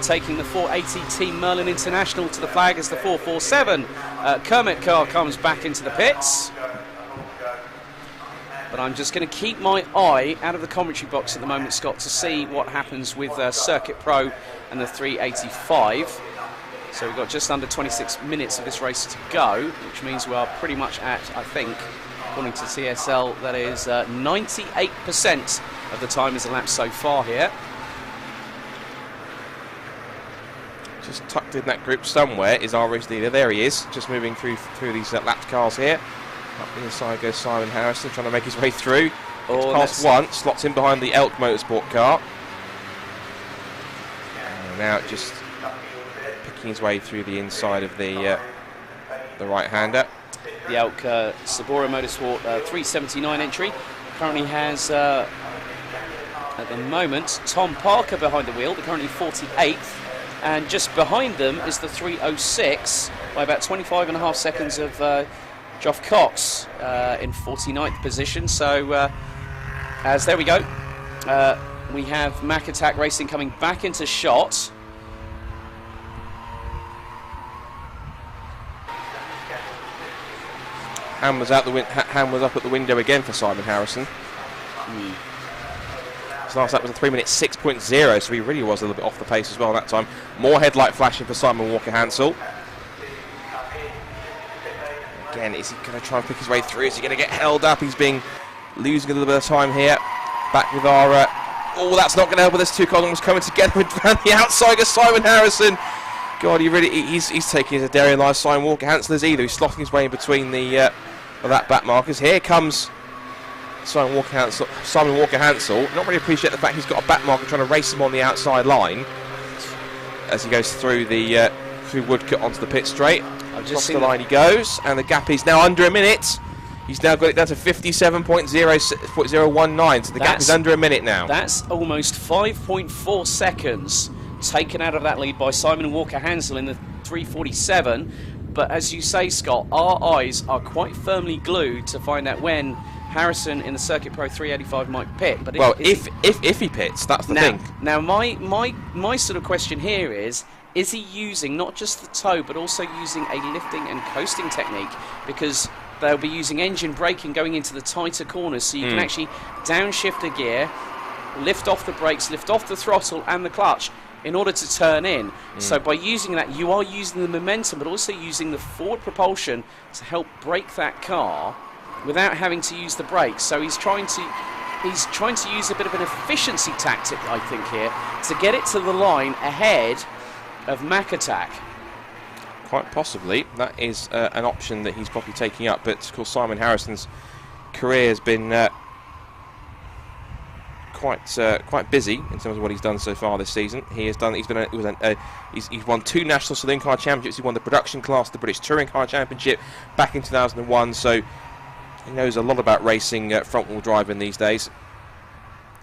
taking the 480 Team Merlin International to the flag as the 447 Kermit car comes back into the pits. But I'm just going to keep my eye out of the commentary box at the moment, Scott, to see what happens with Circuit Pro and the 385. So we've got just under 26 minutes of this race to go, which means we are pretty much at, I think, according to TSL, that is 98% of the time is elapsed so far here. Just tucked in that group somewhere is our race leader. There he is, just moving through these lapped cars here. Up the inside goes Simon Harrison, trying to make his way through. It's past one, slots in behind the Elk Motorsport car. And now just making his way through the inside of the right-hander. The Elk Sabora Motorsport 379 entry currently has, at the moment, Tom Parker behind the wheel, they're currently 48th, and just behind them is the 306 by about 25.5 seconds of Geoff Cox in 49th position. So, there we go. We have Mac Attack Racing coming back into shot. Hand was up at the window again for Simon Harrison. His last lap was a 3-minute 6.0, so he really was a little bit off the pace as well that time. More headlight flashing for Simon Walker-Hansel. Again, is he going to try and pick his way through? Is he going to get held up? He's losing a little bit of time here. Back with our... oh, that's not going to help with this. Two cars almost coming together around the outside of Simon Harrison. God, he's taking his Darian Live. Simon Walker-Hansel is either. He's slotting his way in between the... that back markers. Here comes Simon Walker-Hansel. Not really appreciate the fact he's got a back marker trying to race him on the outside line as he goes through the through Woodcote onto the pit straight. Across the line he goes, and the gap is now under a minute. He's now got it down to 57.019, so the gap is under a minute now. That's almost 5.4 seconds taken out of that lead by Simon Walker-Hansel in the 347. But as you say, Scott, our eyes are quite firmly glued to find out when Harrison in the Circuit Pro 385 might pit. But if he pits, that's the thing. Now, my sort of question here is he using not just the toe, but also using a lifting and coasting technique? Because they'll be using engine braking going into the tighter corners, so you can actually downshift a gear, lift off the brakes, lift off the throttle and the clutch in order to turn in. So by using that, you are using the momentum, but also using the forward propulsion to help brake that car without having to use the brakes. So he's trying to use a bit of an efficiency tactic, I think, here, to get it to the line ahead of Mac Attack. Quite possibly. That is an option that he's probably taking up. But of course, Simon Harrison's career has been quite busy in terms of what he's done so far this season. He's won 2 National Saloon Car Championships. He won the production class, the British Touring Car Championship back in 2001. So he knows a lot about racing front-wheel driving these days.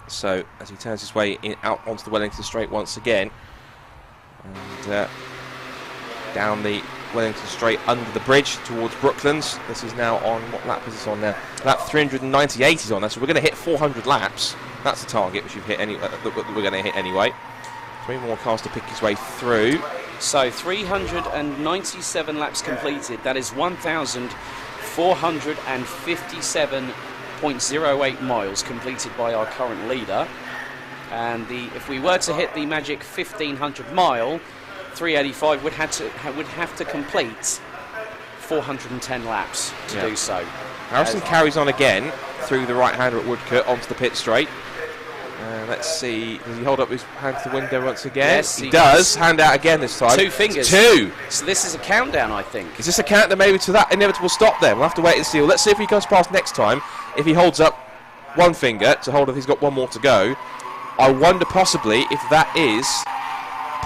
So as he turns his way out onto the Wellington Straight once again, and down the Wellington Straight under the bridge towards Brooklands. This is now on, what lap is this on now? Lap 398 is on there, so we're going to hit 400 laps. That's the target which we've hit that we're going to hit anyway. 3 more cars to pick his way through. So 397 laps completed. That is 1,457.08 miles completed by our current leader. And if we were to hit the magic 1,500 mile, 385 would have to complete 410 laps to do so. Harrison carries on again through the right-hander at Woodcote onto the pit straight. Let's see, does he hold up his hand to the window once again? Yes, he does. Hand out again this time. 2 fingers. 2. So this is a countdown, I think. Is this a countdown maybe to that inevitable stop then? We'll have to wait and see. Let's see if he goes past next time. If he holds up 1 finger to hold up, he's got 1 more to go. I wonder possibly if that is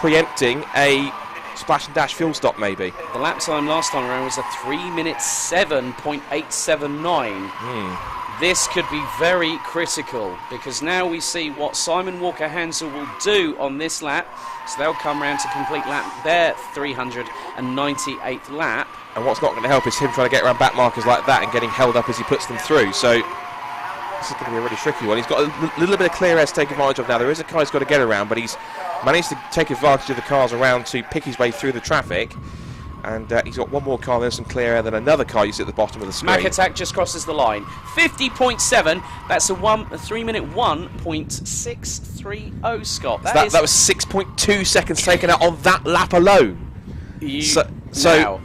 preempting a splash and dash fuel stop maybe. The lap time last time around was a 3-minute 7.879. This could be very critical, because now we see what Simon Walker-Hansel will do on this lap. So they'll come round to complete their 398th lap. And what's not going to help is him trying to get around back markers like that and getting held up as he puts them through. So this is going to be a really tricky one. He's got a little bit of clear air to take advantage of now. There is a car he's got to get around, but he's managed to take advantage of the cars around to pick his way through the traffic. And he's got 1 more car, there's some clear air, then another car you see at the bottom of the screen. Mac Attack just crosses the line. 50.7, that's a 3-minute 1.630, Scott. That was 6.2 seconds taken out on that lap alone. So,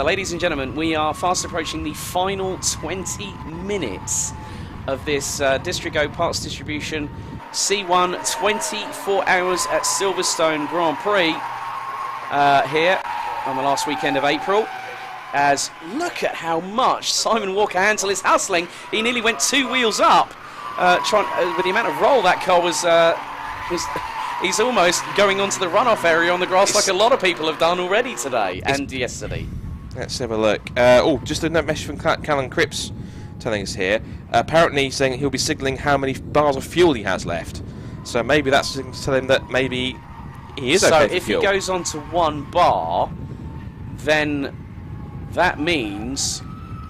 ladies and gentlemen, we are fast approaching the final 20 minutes of this Distrigo Parts Distribution C1 24 hours at Silverstone Grand Prix. Here on the last weekend of April, as look at how much Simon Walker-Hansel is hustling. He nearly went 2 wheels up with the amount of roll that car was He's almost going onto the runoff area on the grass like a lot of people have done already today and yesterday. Let's have a look. Oh, just a message from Callum Cripps telling us here. Apparently saying he'll be signalling how many bars of fuel he has left. So maybe that's to tell him that maybe he is okay for if fuel. he goes on to 1 bar, then that means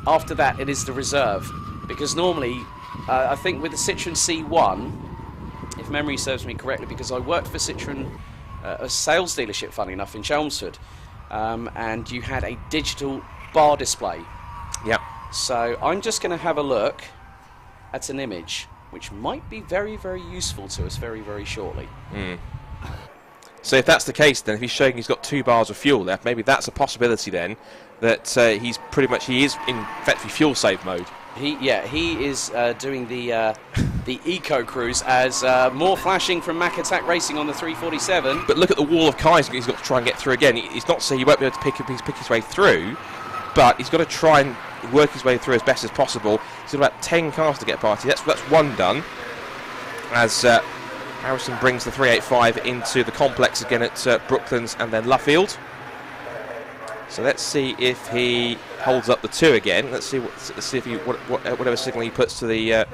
after that it is the reserve. Because normally, I think with the Citroen C1, if memory serves me correctly, because I worked for Citroen, a sales dealership, funny enough, in Chelmsford, and you had a digital bar display. Yep. So I'm just going to have a look at an image, which might be very, very useful to us very, very shortly. So if that's the case, then if he's showing he's got 2 bars of fuel left, maybe that's a possibility then, that he is in effectively fuel save mode. He is doing the eco cruise as more flashing from Mack Attack Racing on the 347. But look at the wall of cars he's got to try and get through again. He's not saying he won't be able to pick his way through, but he's got to try and work his way through as best as possible. He's got about 10 cars to get past. That's 1 done. As Harrison brings the 385 into the complex again at Brooklands and then Luffield. So let's see if he holds up the 2 again. Let's see if he whatever signal he puts to the up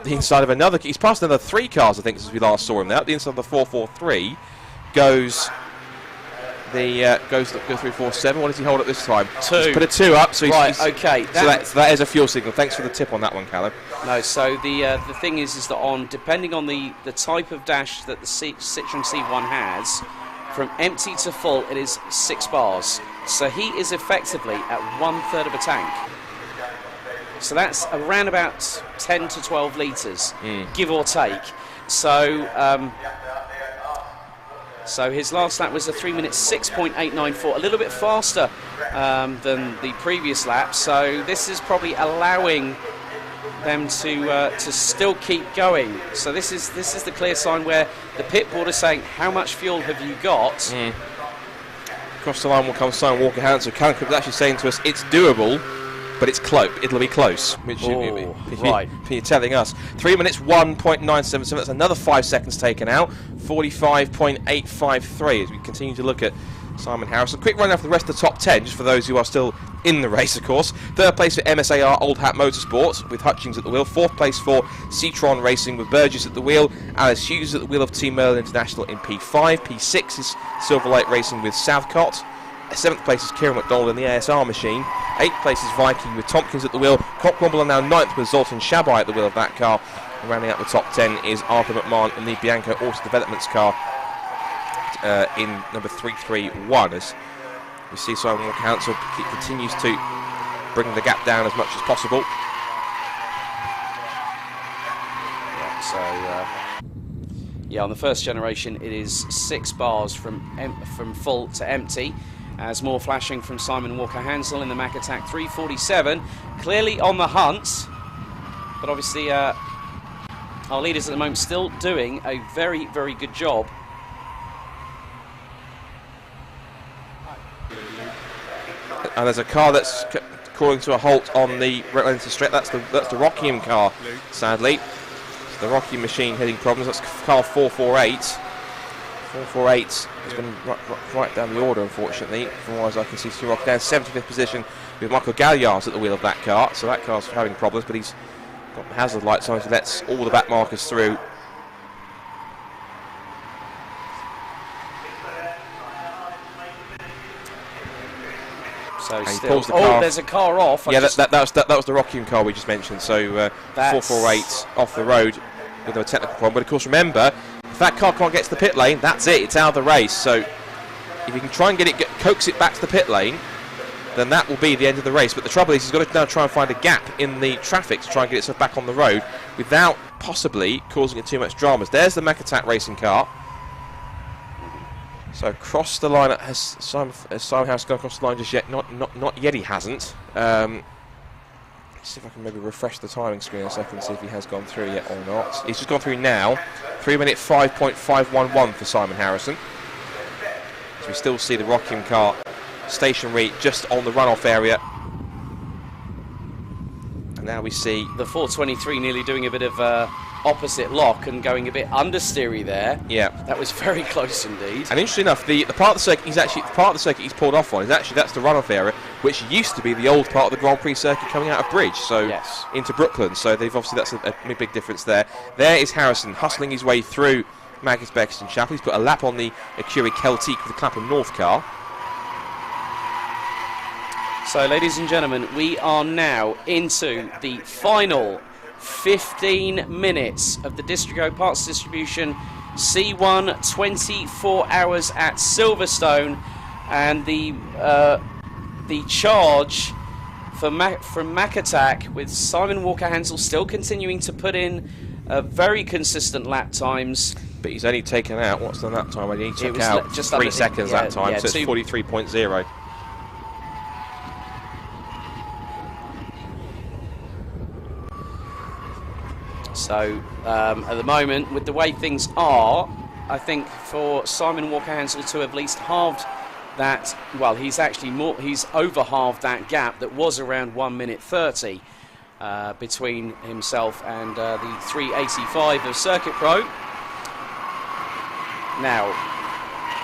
the inside of another. He's passed another 3 cars, I think, since we last saw him. There, up the inside of the 443 goes the goes 347. What does he hold up this time? 2. He's put a 2 up. So okay. So that is a fuel signal. Thanks for the tip on that one, Callum. No, so the thing is that depending on the type of dash that the Citroen C1 has, from empty to full, it is 6 bars. So he is effectively at 1/3 of a tank. So that's around about 10 to 12 litres, give or take. So so his last lap was a 3 minutes 6.894, a little bit faster than the previous lap. So this is probably allowing them to still keep going. So this is the clear sign where the pit board is saying, how much fuel have you got? Across the line will come Simon Walker-Hansel. Callum was actually saying to us, it's doable, but it's close. It'll be close. Which right. You're telling us. 3 minutes 1.977. That's another 5 seconds taken out. 45.853 as we continue to look at Simon Harrison. Quick run out for the rest of the top 10, just for those who are still in the race, of course. 3rd place for MSAR Old Hat Motorsports with Hutchings at the wheel. 4th place for Citroen Racing with Burgess at the wheel. Alice Hughes at the wheel of Team Merlin International in P5. P6 is Silverlight Racing with Southcott. 7th place is Kieran McDonald in the ASR machine. 8th place is Viking with Tompkins at the wheel. Cromwell now 9th with Zoltan Shabai at the wheel of that car. And rounding out the top 10 is Arthur McMahon in the Bianco Auto Developments car in number 331. As we see Simon Walker-Hansel continues to bring the gap down as much as possible. Yeah, on the first generation it is 6 bars from full to empty. As more flashing from Simon Walker-Hansel in the Mack Attack 347. Clearly on the hunt, but obviously our leaders at the moment still doing a very, very good job. And there's a car that's crawling to a halt on the Redlands Straight. That's the Rockingham car, sadly. It's the Rockingham machine hitting problems. That's car 448. 448 has been right down the order, unfortunately. From as I can see, Rock down 75th position with Michael Galliards at the wheel of that car. So that car's having problems, but he's got hazard lights on, so he lets all the back markers through. So still, there's a car off. Yeah, that was the Rockingham car we just mentioned. So 448 off the road with a technical problem. But of course, remember, if that car can't get to the pit lane, that's it. It's out of the race. So if you can try and coax it back to the pit lane, then that will be the end of the race. But the trouble is, he's got to now try and find a gap in the traffic to try and get itself back on the road without possibly causing it too much dramas. There's the Mack Attack Racing car. So across the line, has Simon Harris gone across the line just yet? Not yet. He hasn't. Let's see if I can maybe refresh the timing screen a second, see if he has gone through yet or not. He's just gone through now. 3 minute 5.511 for Simon Harrison. So we still see the Rockingham car stationary just on the runoff area. And now we see the 423 nearly doing a bit of opposite lock and going a bit understeery there. Yeah, that was very close indeed. And interesting enough, the part of the circuit he's pulled off on is actually that's the runoff area, which used to be the old part of the Grand Prix circuit coming out of Bridge, so yes, into Brooklyn. So they've obviously that's a big difference there. There is Harrison hustling his way through Magnus Beck's and Chapel. He's put a lap on the Acura Celtique with the Clapham North car. So, ladies and gentlemen, we are now into the final 15 minutes of the Distrigo Parts Distribution C1 24 hours at Silverstone, and the charge from Mack Attack, with Simon Walker-Hansel still continuing to put in very consistent lap times. But he's only taken out, what's the lap time? He took out just 3 seconds that time, so it's 43.0. So, at the moment, with the way things are, I think for Simon Walker-Hansel to have at least halved that, well, he's over halved that gap that was around 1 minute 30 between himself and the 385 of Circuit Pro. Now,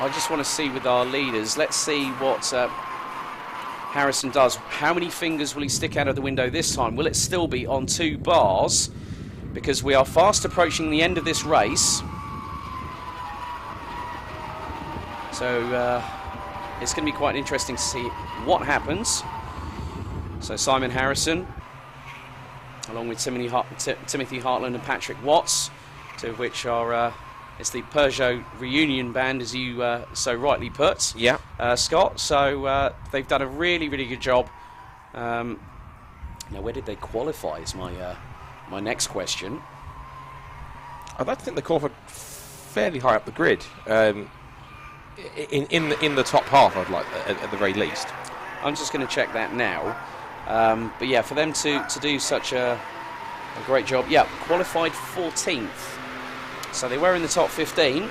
I just want to see with our leaders, let's see what Harrison does. How many fingers will he stick out of the window this time? Will it still be on 2 bars? Because we are fast approaching the end of this race. So it's going to be quite interesting to see what happens. So Simon Harrison, along with Timothy Hartland and Patrick Watts, two of which are it's the Peugeot reunion band, as you so rightly put. Yeah, Scott. So they've done a really, really good job. Now, where did they qualify? Is my next question. I'd like to think they qualified fairly high up the grid. In the top half, I'd like at the very least. I'm just going to check that now. But yeah, for them to do such a great job. Yeah, qualified 14th. So they were in the top 15.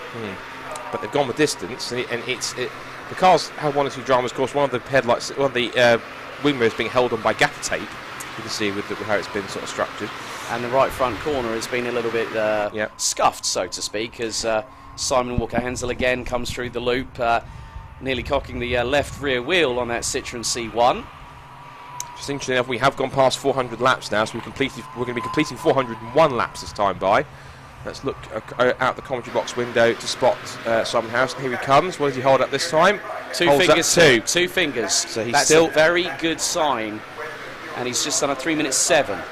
But they've gone the distance, and the cars had 1 or 2 dramas. Of course, one of the headlights, one of the wing mirrors being held on by gaffer tape. You can see with how it's been sort of structured. And the right front corner has been a little bit scuffed, so to speak, as Simon Walker-Hansel again comes through the loop, nearly cocking the left rear wheel on that Citroen C1. Just interesting enough, we have gone past 400 laps now, so we're going to be completing 401 laps this time by. Let's look out the commentary box window to spot Simon Harrison. Here he comes. What does he hold up this time? 2 fingers. 2 fingers. So that's still a very good sign. And he's just done a 3:07.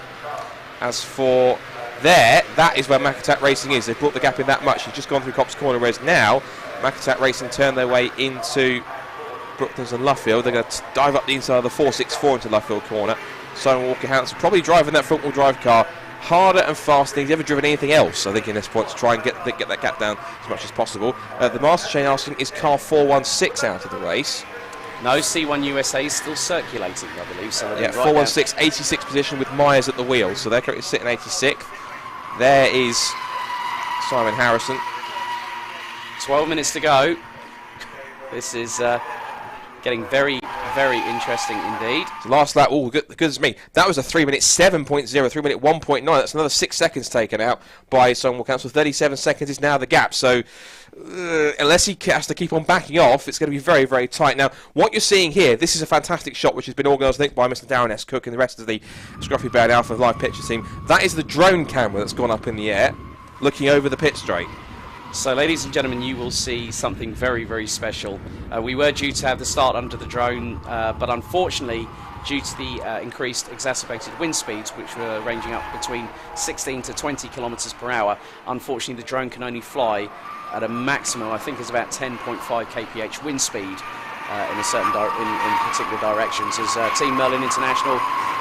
As for there, that is where Mack Attack Racing is. They've brought the gap in that much. He's just gone through Copse Corner, whereas now Mack Attack Racing turn their way into Brooklands and Luffield. They're going to dive up the inside of the 464 into Luffield Corner. Simon Walker-Hansel probably driving that front-wheel drive car harder and faster than he's ever driven anything else, I think, in this point, to try and get that gap down as much as possible. The Master Chain asking, is car 416 out of the race? No, C1 USA is still circulating, I believe. So yeah, 416, 86th position with Myers at the wheel. So they're currently sitting 86th. There is Simon Harrison. 12 minutes to go. This is getting very, very interesting indeed. So last lap, oh, goodness me. That was a 3-minute 7.0, 3-minute 1.9. That's another 6 seconds taken out by Simon Walker-Hansel. 37 seconds is now the gap. So unless he has to keep on backing off, it's going to be very, very tight. Now, what you're seeing here, this is a fantastic shot which has been organised, I think, by Mr. Darren S. Cook and the rest of the Scruffy Bad Alpha live picture team. That is the drone camera that's gone up in the air, looking over the pit straight. So, ladies and gentlemen, you will see something very, very special. We were due to have the start under the drone, but unfortunately, due to the increased exacerbated wind speeds, which were ranging up between 16 to 20 kilometres per hour, unfortunately the drone can only fly at a maximum, I think, is about 10.5 kph wind speed in a certain in particular directions. As Team Merlin International,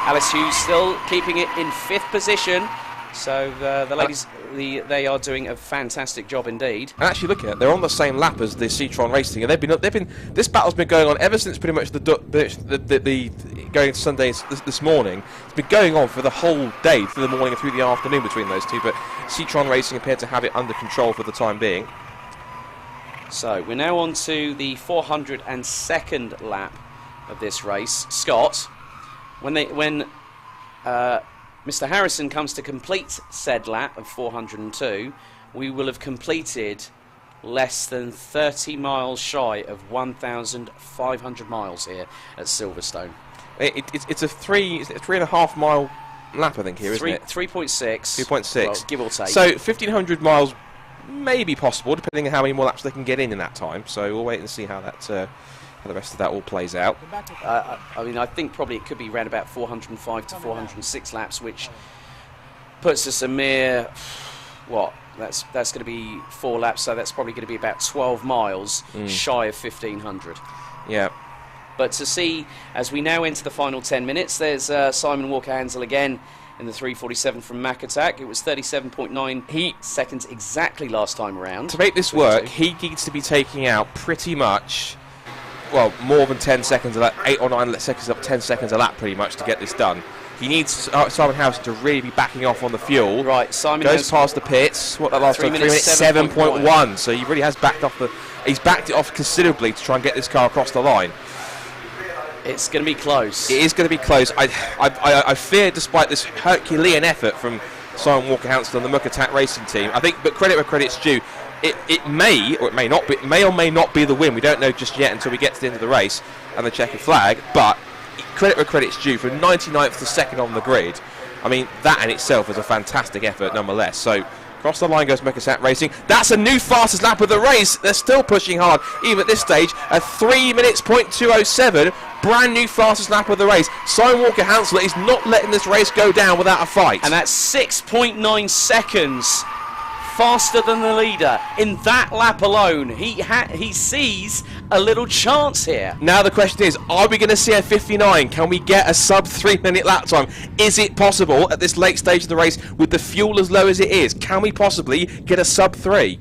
Alice Hughes still keeping it in 5th position. So the ladies, they are doing a fantastic job indeed. And actually, looking at it, they're on the same lap as the Citroen Racing, and they've been. This battle's been going on ever since pretty much the going to Sunday this morning. It's been going on for the whole day, through the morning and through the afternoon between those two. But Citroen Racing appear to have it under control for the time being. So we're now on to the 402nd lap of this race. Scott, when Mr. Harrison comes to complete said lap of 402, we will have completed less than 30 miles shy of 1,500 miles here at Silverstone. It's a 3.5 mile lap, I think, here, isn't it? 3.6. 3.6. Well, give or take. So 1,500 miles may be possible, depending on how many more laps they can get in that time. So we'll wait and see how that how the rest of that all plays out. I mean, I think probably it could be around about 405 to 406 laps, which puts us a mere, what? That's going to be 4 laps, so that's probably going to be about 12 miles shy of 1,500. Yeah. But to see, as we now enter the final 10 minutes, there's Simon Walker-Hansel again in the 3:47 from Mac Attack. It was 37.9 seconds exactly last time around. To make this work, he needs to be taking out pretty much, well, more than 10 seconds, 8 or 9 seconds up, 10 seconds a lap pretty much to get this done. He needs Simon Harrison to really be backing off on the fuel. Right, Simon goes past the pits. What that last time? 3 minutes 7.1. So he really has backed off he's backed it off considerably to try and get this car across the line. It's going to be close. It is going to be close. I fear, despite this Herculean effort from Simon Walker-Hansel and the Muck Attack Racing team, I think, but credit where credit's due, it may or may not be the win. We don't know just yet until we get to the end of the race and the checkered flag. But credit where credit's due, from 99th to 2nd on the grid. I mean, that in itself is a fantastic effort, nonetheless. So across the line goes Muck Attack Racing. That's a new fastest lap of the race. They're still pushing hard, even at this stage. A 3 minutes .207, brand new fastest lap of the race. Simon Walker-Hansel is not letting this race go down without a fight. And that's 6.9 seconds faster than the leader in that lap alone. He sees a little chance here. Now the question is, are we going to see a 59? Can we get a sub 3 minute lap time? Is it possible at this late stage of the race with the fuel as low as it is? Can we possibly get a sub 3?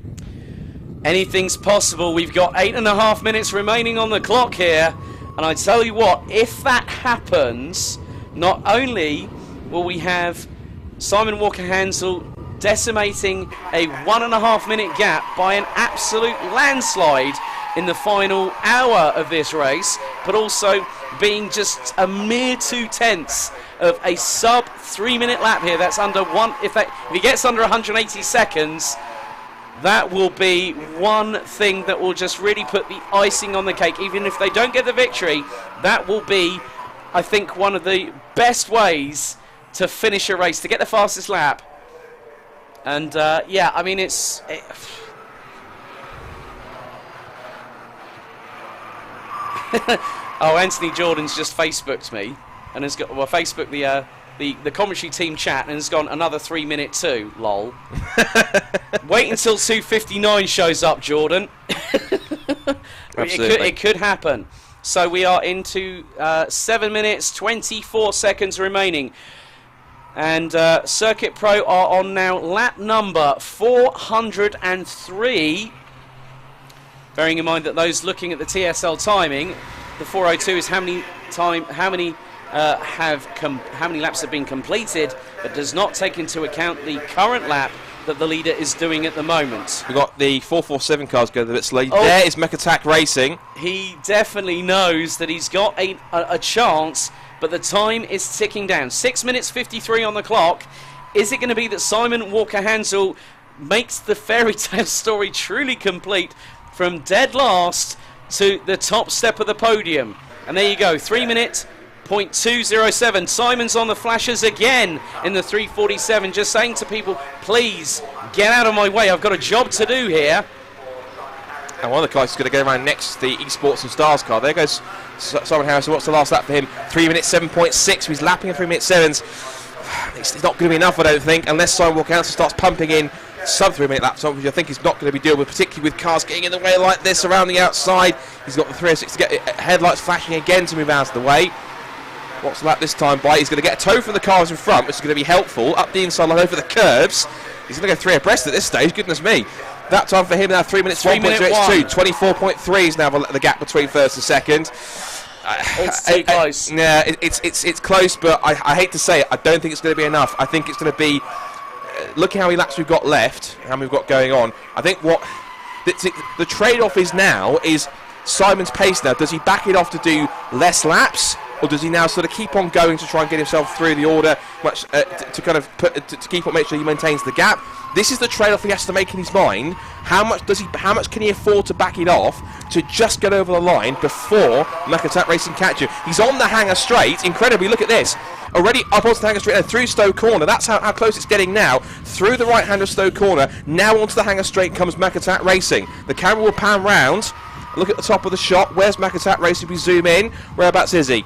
Anything's possible. We've got 8.5 minutes remaining on the clock here, and I tell you what, if that happens, not only will we have Simon Walker-Hansel decimating a 1.5 minute gap by an absolute landslide in the final hour of this race, but also being just a mere 2/10 of a sub 3 minute lap here. That's under one. If he gets under 180 seconds, that will be one thing that will just really put the icing on the cake. Even if they don't get the victory, that will be, I think, one of the best ways to finish a race, to get the fastest lap. And yeah, I mean, oh, Anthony Jordan's just Facebooked me and has got Facebooked the commentary team chat and has gone another 3 minute 2. Lol. Wait until 2:59 shows up, Jordan. It could happen. So we are into 7 minutes 24 seconds remaining. And Circuit Pro are on now lap number 403. Bearing in mind that those looking at the TSL timing, the 402 is how many laps have been completed, but does not take into account the current lap that the leader is doing at the moment. We've got the 447 cars going a bit slowly. Oh, there is Muck Attack Racing. He definitely knows that he's got a chance, but the time is ticking down. 6 minutes 53 on the clock. Is it going to be that Simon Walker-Hansel makes the fairy tale story truly complete from dead last to the top step of the podium? And there you go, 3 minute .207. Simon's on the flashes again in the 347, just saying to people, please get out of my way, I've got a job to do here. And one of the cars is going to go around next to the Esports and Stars car. There goes Simon Harrison. What's the last lap for him? 3 minutes 7.6. He's lapping in 3 minute 7s. It's not going to be enough, I don't think, unless Simon Walker-Hansel starts pumping in sub 3 minute laps, which I think he's not going to be dealing with, particularly with cars getting in the way like this around the outside. He's got the 306 to get headlights flashing again to move out of the way. What's the lap this time by? He's going to get a tow from the cars in front, which is going to be helpful. Up the inside line over the curbs. He's going to go 3 abreast at this stage, goodness me. That time for him now, 3 minutes 1.2. 24.3 is now the gap between first and second. It's too close. Yeah, it's close, but I hate to say it, I don't think it's going to be enough. I think it's going to be, look at how many laps we've got left, how many we've got going on. I think what the trade-off is now is Simon's pace now. Does he back it off to do less laps, or does he now sort of keep on going to try and get himself through the order, much to kind of to keep on, make sure he maintains the gap? This is the trade-off he has to make in his mind. How much can he afford to back it off to just get over the line before Macatac Racing catch him? He's on the hanger straight. Incredibly, look at this. Already up onto the hanger straight and through Stowe Corner. That's how close it's getting now. Through the right hand of Stowe Corner. Now onto the hanger straight comes Macatac Racing. The camera will pan round. Look at the top of the shot. Where's Macatac Racing? We zoom in. Whereabouts is he?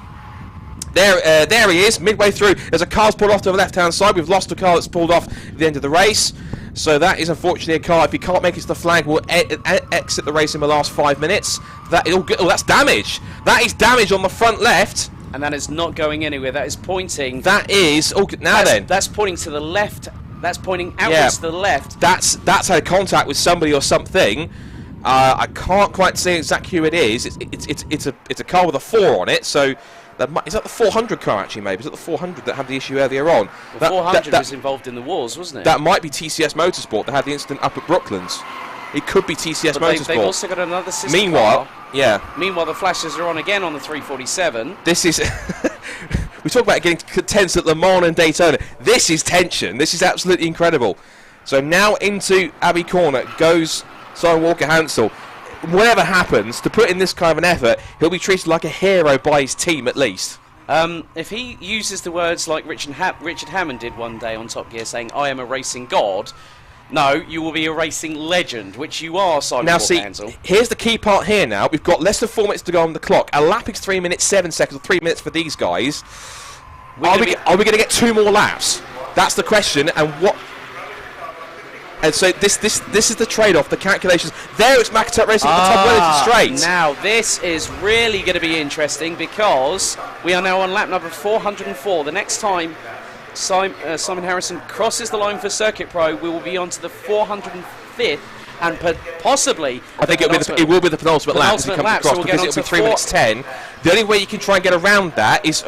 There he is, midway through. There's a car's pulled off to the left-hand side. We've lost a car that's pulled off at the end of the race. So that is unfortunately a car. If he can't make it to the flag, we'll exit the race in the last 5 minutes. That's damage. That is damage on the front left. And that is not going anywhere. That is pointing. That is... That's pointing to the left. That's pointing outwards to the left. That's had contact with somebody or something. I can't quite say exactly who it is. It's a car with a 4 on it, so... Is that the 400 car, actually, maybe? Is it the 400 that had the issue earlier on? The 400 was involved in the wars, wasn't it? That might be TCS Motorsport that had the incident up at Brooklands. It could be TCS Motorsport. They've also got another sister Meanwhile, car. Meanwhile, the flashes are on again on the 347. This is... we talk about getting tense at Le Mans and Daytona. This is tension. This is absolutely incredible. So now into Abbey Corner goes Simon Walker-Hansel. Whatever happens, to put in this kind of an effort, he'll be treated like a hero by his team at least. If he uses the words like Richard Hammond did one day on Top Gear, saying, "I am a racing god," no, you will be a racing legend, which you are, Simon Walker-Hansel. Now see, here's the key part here now. We've got less than 4 minutes to go on the clock. A lap is 3 minutes 7 seconds, or 3 minutes for these guys. Are we going to get 2 more laps? That's the question, and what... And so this is the trade-off, the calculations. There it's Macatac Racing at the top Wellington Straight. Now this is really going to be interesting because we are now on lap number 404. The next time Simon Harrison crosses the line for Circuit Pro, we will be on to the 405th and possibly... I think it will be the penultimate lap as he comes across, because it will be 3 minutes 10. The only way you can try and get around that is...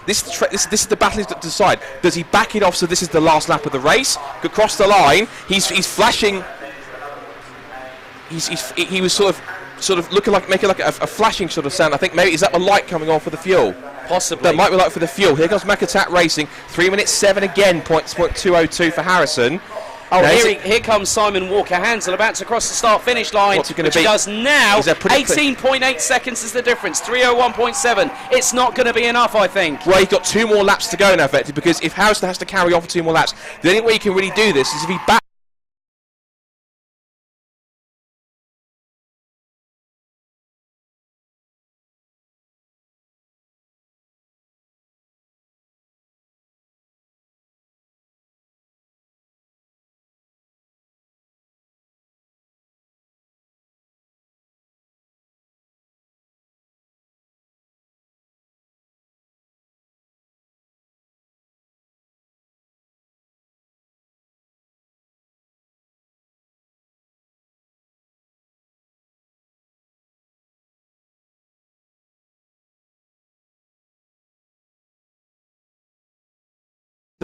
This is the battle to decide. Does he back it off so this is the last lap of the race? Could cross the line. He's flashing. He was sort of looking like making like a flashing sort of sound. I think maybe is that the light coming on for the fuel? Possibly. That might be light for the fuel. Here comes Macatac Racing. 3 minutes 7 again. 0.202 for Harrison. Oh, here comes Simon Walker-Hansel about to cross the start-finish line, which he does now. 18.8 seconds is the difference, 301.7. It's not going to be enough, I think. Well, he's got 2 more laps to go now, effectively, because if Harrison has to carry on for 2 more laps, the only way he can really do this is if he back...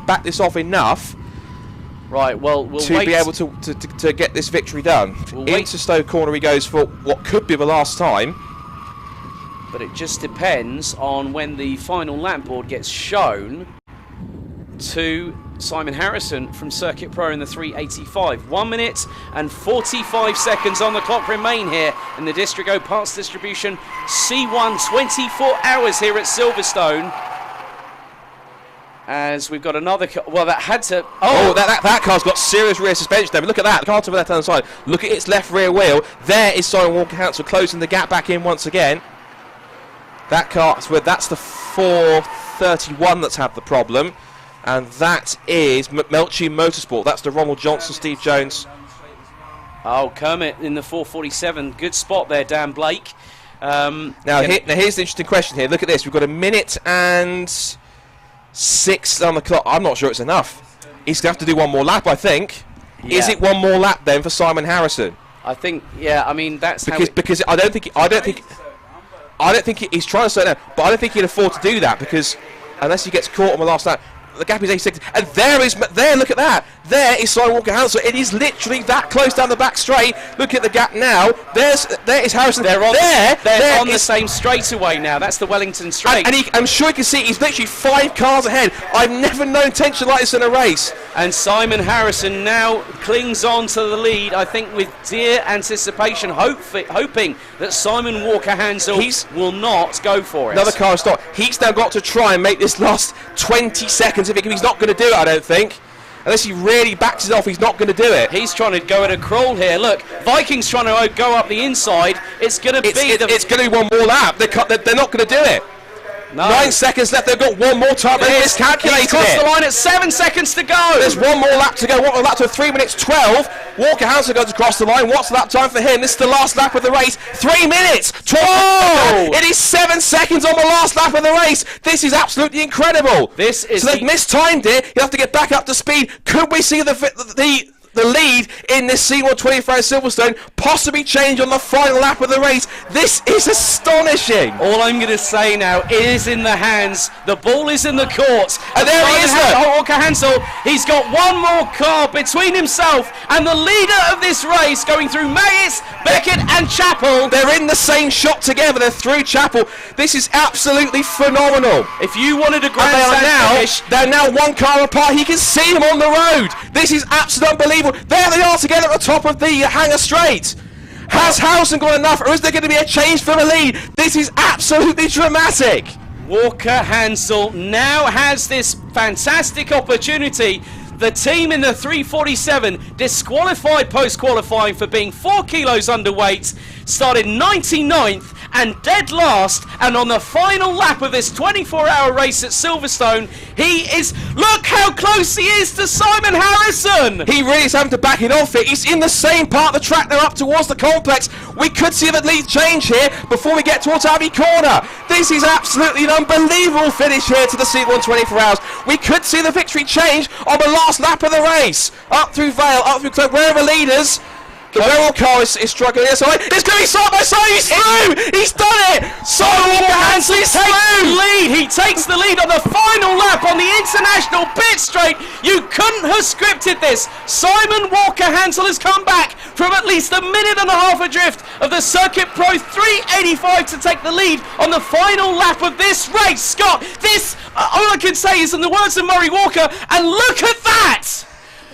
back this off enough, right? Well, we'll to be able to get this victory done. Into Stowe Corner he goes for what could be the last time, but it just depends on when the final lap board gets shown to Simon Harrison from Circuit Pro in the 385. 1 minute and 45 seconds on the clock remain here in the Distrigo Parts Distribution C1 24 hours here at Silverstone. As we've got another car, well, that had to... that car's got serious rear suspension there. But look at that, the car to the left-hand side. Look at its left rear wheel. There is Simon Walker-Hansel closing the gap back in once again. That car, that's the 431 that's had the problem. And that is Melchi Motorsport. That's the Ronald Johnson, Steve Jones. Oh, Kermit in the 447. Good spot there, Dan Blake. Now here's the interesting question here. Look at this. We've got 1 minute and 6 on the clock. I'm not sure it's enough. He's going to have to do 1 more lap, I think. Yeah. Is it 1 more lap then for Simon Harrison? I think, yeah. I mean, that's because I don't think he's trying to slow down, but I don't think he'd afford to do that because unless he gets caught on the last lap. the gap is 8 seconds, and there, look at that. There is Simon Walker-Hansel. It is literally that close down the back straight. Look at the gap now. There is Harrison. They're on the same straightaway now. That's the Wellington straight. And I'm sure you can see he's literally 5 cars ahead. I've never known tension like this in a race. And Simon Harrison now clings on to the lead, I think, with dear anticipation, hoping that Simon Walker-Hansel will not go for it. Another car stop. He's now got to try and make this last 20 seconds of it. He's not going to do it, I don't think. Unless he really backs it off, he's not going to do it. He's trying to go at a crawl here. Look, Viking's trying to go up the inside. It's going to be... It's going to be one more lap. They're not going to do it. No. 9 seconds left. They've got one more time. They've miscalculated He's crossed the line at 7 seconds to go. There's one more lap to go. One more lap to 3 minutes 12. Walker-Hansel goes across the line. What's the lap time for him? This is the last lap of the race. 3 minutes 12. It is 7 seconds on the last lap of the race. This is absolutely incredible. So they've mistimed it. You have to get back up to speed. Could we see the lead in this C1 24 Silverstone possibly change on the final lap of the race? This is astonishing. All I'm going to say now, it is in the hands. The ball is in the court. And there he is. Walker-Hansel. He's got one more car between himself and the leader of this race, going through Mayes, Beckett and Chappell. They're in the same shot together. They're through Chappell. This is absolutely phenomenal. If you wanted a grandstand finish, they're now one car apart. He can see them on the road. This is absolutely unbelievable. There they are together at the top of the hangar straight. Has Harrison got enough, or is there going to be a change for the lead? This is absolutely dramatic. Walker-Hansel now has this fantastic opportunity. The team in the 347 disqualified post-qualifying for being 4 kilos underweight, started 99th and dead last, and on the final lap of this 24-hour race at Silverstone, look how close he is to Simon Harrison! He really is having to back it off it. He's in the same part of the track. They're up towards the complex. We could see the lead change here before we get towards Abbey Corner. This is absolutely an unbelievable finish here to the C1 24 Hours. We could see the victory change on the last lap of the race. Up through Vale, up through Cloak. Where are the leaders? The Werrell car is struggling. It's going to be side by side. He's through. He's done it. Simon Walker-Hansel takes the lead. He takes the lead on the final lap on the international pit straight. You couldn't have scripted this. Simon Walker-Hansel has come back from at least a minute and a half adrift of the Circuit Pro 385 to take the lead on the final lap of this race. Scott, all I can say is in the words of Murray Walker, and look at that.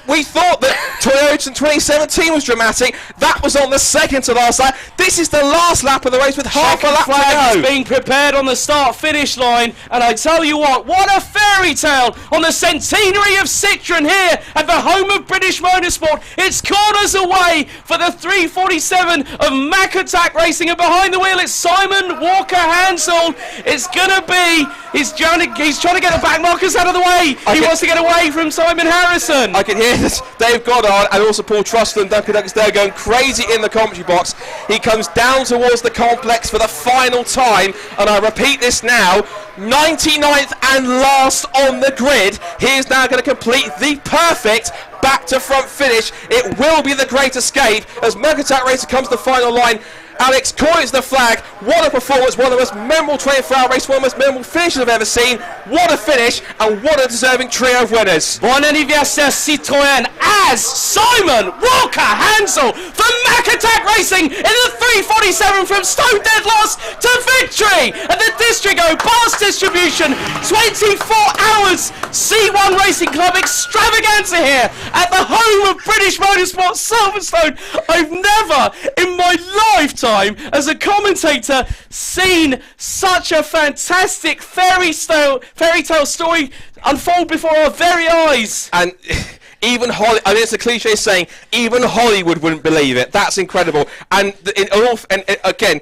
We thought that Toyota in 2017 was dramatic. That was on the second to last lap. This is the last lap of the race with half a lap to go. Is being prepared on the start-finish line, and I tell you what a fairy tale on the centenary of Citroen here at the home of British motorsport. It's corners away for the 347 of Mack Attack Racing, and behind the wheel it's Simon Walker-Hansel. He's trying to get the back markers out of the way. He wants to get away from Simon Harrison. I can hear Dave Goddard and also Paul Trustle and Duncan Douglas there going crazy in the commentary box. He comes down towards the complex for the final time, and I repeat this now, 99th and last on the grid. He is now going to complete the perfect back to front finish. It will be the great escape as Mack Attack Racing comes to the final line. Alex coins the flag. What a performance, one of the most memorable 24-hour race, one of the most memorable finishes I've ever seen. What a finish, and what a deserving trio of winners. Bon anniversaire Citroën as Simon Walker-Hansel from Mack Attack Racing in the 347 from Stone Dead Lost to victory at the Distrigo Bars Distribution 24 Hours C1 Racing Club extravaganza here at the home of British motorsport, Silverstone. I've never in my lifetime as a commentator seen such a fantastic fairy tale story unfold before our very eyes. And even Hollywood, I mean, it's a cliche saying, even Hollywood wouldn't believe it. That's incredible. And again,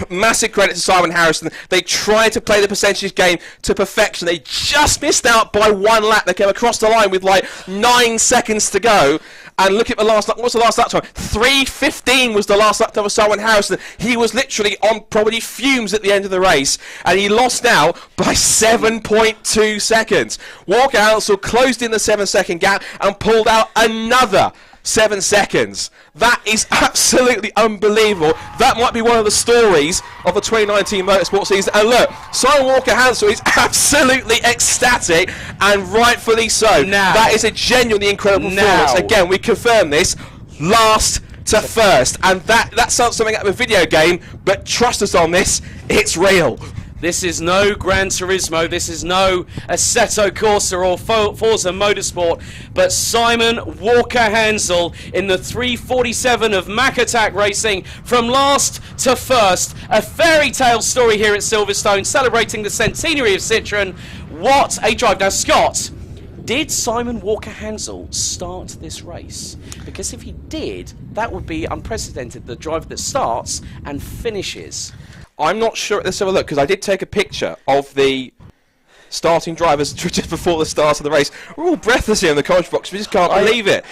massive credit to Simon Harrison. They tried to play the percentage game to perfection. They just missed out by one lap. They came across the line with like 9 seconds to go. And look at the last lap. What's the last lap time? 3:15 was the last lap time for Simon Harrison. He was literally on probably fumes at the end of the race. And he lost now by 7.2 seconds. Walker-Hansel closed in the 7-second gap and pulled out another 7 seconds. That is absolutely unbelievable. That might be one of the stories of the 2019 motorsport season. And look, Simon Walker-Hansel is absolutely ecstatic, and rightfully so. Now, that is a genuinely incredible performance. Again, we confirm this. Last to first. And that sounds something out of a video game, but trust us on this, it's real. This is no Gran Turismo, this is no Assetto Corsa or Forza Motorsport, but Simon Walker-Hansel in the 347 of Mac Attack Racing, from last to first. A fairy tale story here at Silverstone, celebrating the centenary of Citroen. What a drive. Now, Scott, did Simon Walker-Hansel start this race? Because if he did, that would be unprecedented, the driver that starts and finishes. I'm not sure. Let's have a look, because I did take a picture of the starting drivers just before the start of the race. We're all breathless here in the commentary box. We just can't believe it.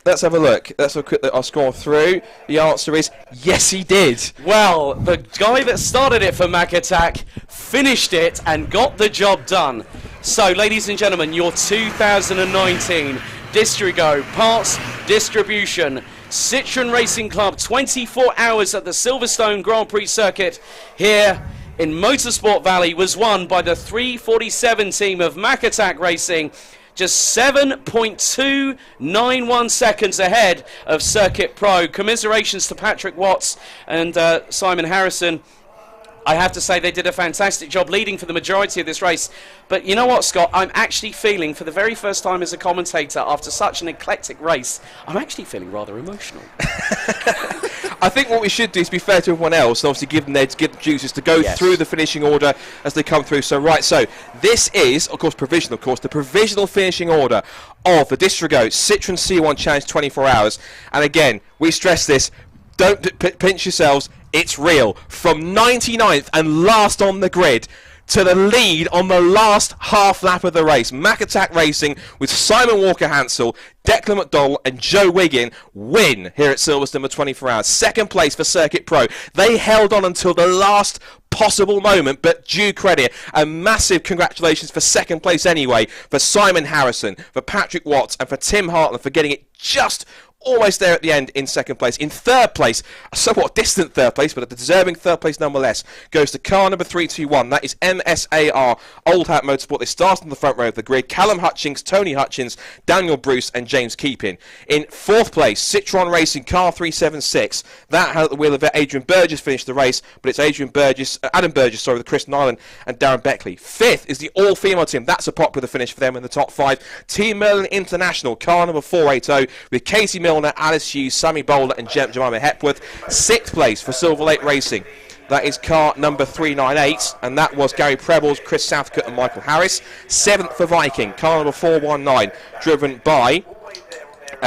Let's have a look. Let's have a quick look. I'll scroll through. The answer is yes, he did. Well, the guy that started it for Mac Attack finished it and got the job done. So, ladies and gentlemen, your 2019 Distrigo Parts Distribution Citroen Racing Club 24 hours at the Silverstone Grand Prix circuit here in Motorsport Valley was won by the 347 team of Mac Attack Racing, just 7.291 seconds ahead of Circuit Pro. Commiserations to Patrick Watts and Simon Harrison. I have to say they did a fantastic job leading for the majority of this race. But you know what, Scott? I'm actually feeling, for the very first time as a commentator, after such an eclectic race, I'm actually feeling rather emotional. I think what we should do is be fair to everyone else, and obviously give them the juices to go through the finishing order as they come through. So, right, so this is, of course, provisional, the provisional finishing order of the Distrigo Citroen C1 Challenge 24 hours. And again, we stress this, don't pinch yourselves. It's real. From 99th and last on the grid to the lead on the last half lap of the race. Mac Attack Racing with Simon Walker-Hansel, Declan McDonald and Joe Wiggin win here at Silverstone for 24 hours. Second place for Circuit Pro. They held on until the last possible moment, but due credit and massive congratulations for second place anyway for Simon Harrison, for Patrick Watts and for Tim Hartland for getting it just almost there at the end in second place. In third place, a somewhat distant third place, but a deserving third place nonetheless, goes to car number 321. That is MSAR Old Hat Motorsport. They start on the front row of the grid. Callum Hutchings, Tony Hutchins, Daniel Bruce and James Keeping. In fourth place, Citroen Racing car 376. That had at the wheel of Adrian Burgess finished the race, but it's Adam Burgess, with Chris Nyland and Darren Beckley. Fifth is the all-female team. That's a popular finish for them in the top five. Team Merlin International, car number 480, with Casey Milner, Alice Hughes, Sammy Bowler and Jemima Hepworth. Sixth place for Silver Lake Racing. That is car number 398, and that was Gary Prebles, Chris Southcott and Michael Harris. Seventh for Viking, car number 419, driven by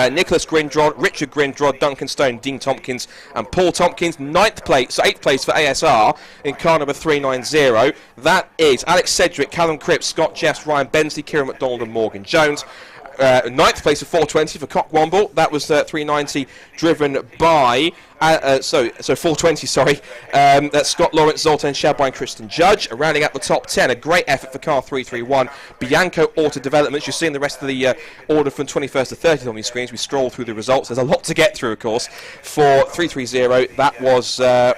Nicholas Grindrod, Richard Grindrod, Duncan Stone, Dean Tompkins and Paul Tompkins. Eighth place for ASR in car number 390. That is Alex Sedgwick, Callum Cripps, Scott Jeffs, Ryan Bensley, Kieran McDonald and Morgan Jones. Ninth place for 420 for Cockwomble. That was 390, driven by 420. Sorry, that's Scott Lawrence, Zoltan Shabby and Kristen Judge. Rounding out the top 10, a great effort for car 331. Bianco Auto Developments. You're seeing the rest of the order from 21st to 30th on these screens. We scroll through the results. There's a lot to get through, of course. For 330, that was. So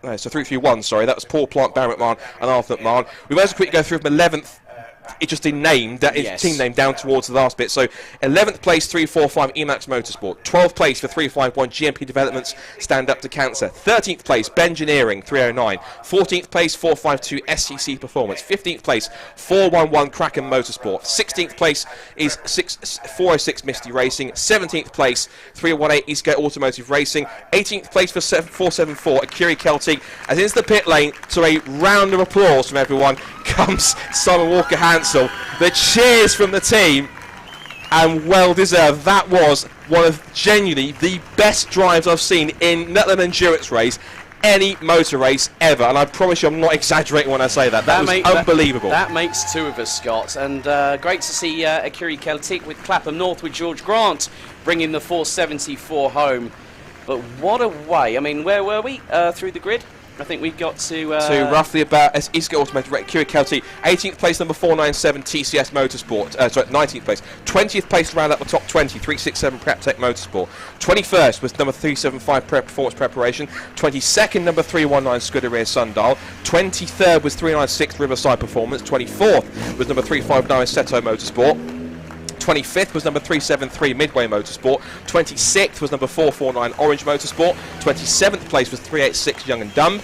331. Sorry, that was Paul Plant, Barry McMahon, and Arthur McMahon. We might as well quickly go through from 11th. It's just in name, team name down towards the last bit. So 11th place 345 Emax Motorsport, 12th place for 351 GMP Developments Stand Up to Cancer, 13th place Bengineering 309, 14th place 452 SCC Performance, 15th place 411 Kraken Motorsport, 16th place is 406 Misty Racing, 17th place 318 Eastgate Automotive Racing, 18th place for 474 Akiri Celtic. As into the pit lane, to a round of applause from everyone comes Simon Walker-Hansel. The cheers from the team, and well deserved. That was one of genuinely the best drives I've seen in not an endurance race, any motor race ever, and I promise you I'm not exaggerating when I say that. That was unbelievable. That makes two of us, Scott, and great to see Akiri Celtic with Clapham North with George Grant bringing the 474 home. But what a way. I mean, where were we through the grid? I think we've got to roughly about as Iska Automotive Kira Kelty, 18th place, number 497 TCS Motorsport. Sorry, 19th place. 20th place round up the top 20, 367 Prep Tech Motorsport. 21st was number 375 Performance Preparation. 22nd, number 319 Scuderia Sundial. 23rd was 396 Riverside Performance. 24th was number 359 Seto Motorsport. 25th was number 373 Midway Motorsport. 26th was number 449 Orange Motorsport. 27th place was 386 Young and Dumb.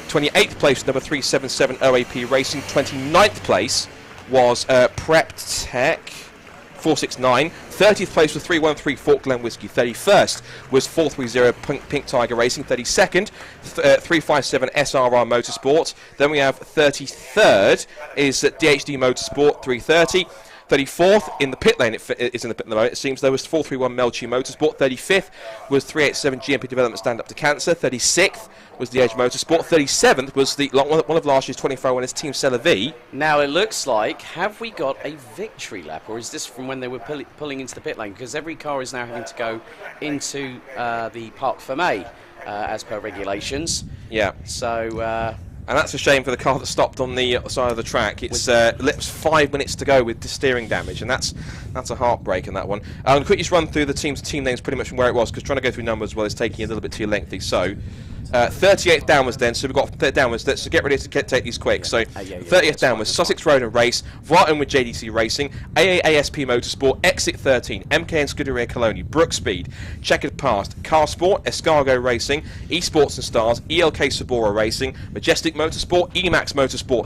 28th place was number 377 OAP Racing. 29th place was Prep Tech 469. 30th place was 313 Fort Glen Whiskey. 31st was 430 Pink Tiger Racing. 32nd 357 SRR Motorsport. Then we have 33rd is DHD Motorsport 330. 34th in the pit lane, it is in the pit at the moment, it seems. There was 431 Melchi Motorsport. 35th was 387 GMP Development Stand Up to Cancer. 36th was the Edge Motorsport. 37th was the one of last year's 24 winners, Team Cella V. Now it looks like, have we got a victory lap, or is this from when they were pulling into the pit lane? Because every car is now having to go into the Parc Fermé as per regulations. Yeah. So... and that's a shame for the car that stopped on the side of the track. It's 5 minutes to go with the steering damage, and that's a heartbreak in that one. I'm going to quickly just run through the team names pretty much from where it was, because trying to go through numbers well is taking a little bit too lengthy. So 38th downwards then, so we've got downwards, so get ready to take these quick. So 30th downwards, Sussex Road and Race, Varton with JDC Racing, AAASP Motorsport, Exit 13, MKN Scuderia Cologne, Brook Speed, Checkered Past, Car Sport, Escargo Racing, Esports and Stars, ELK Sabora Racing, Majestic Motorsport, Emax Motorsport,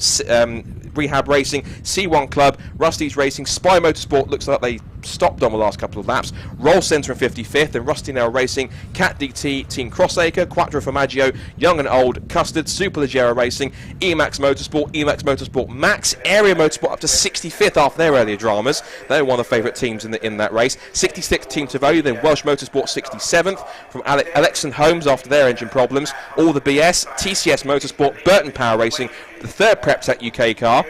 Rehab Racing, C1 Club, Rusty's Racing, Spy Motorsport, looks like they stopped on the last couple of laps, Roll Centre in 55th, and Rusty Nail Racing, Cat DT, Team Crossacre, Quattro Formaggio, Young and Old, Custard, Super Leggero Racing, Emax Motorsport Max, Area Motorsport up to 65th after their earlier dramas. They're one of the favourite teams in that race. 66th Team Tavola, then Welsh Motorsport 67th from Alex and Holmes after their engine problems. All the BS, TCS Motorsport, Burton Power Racing, the third Prep Tech UK car.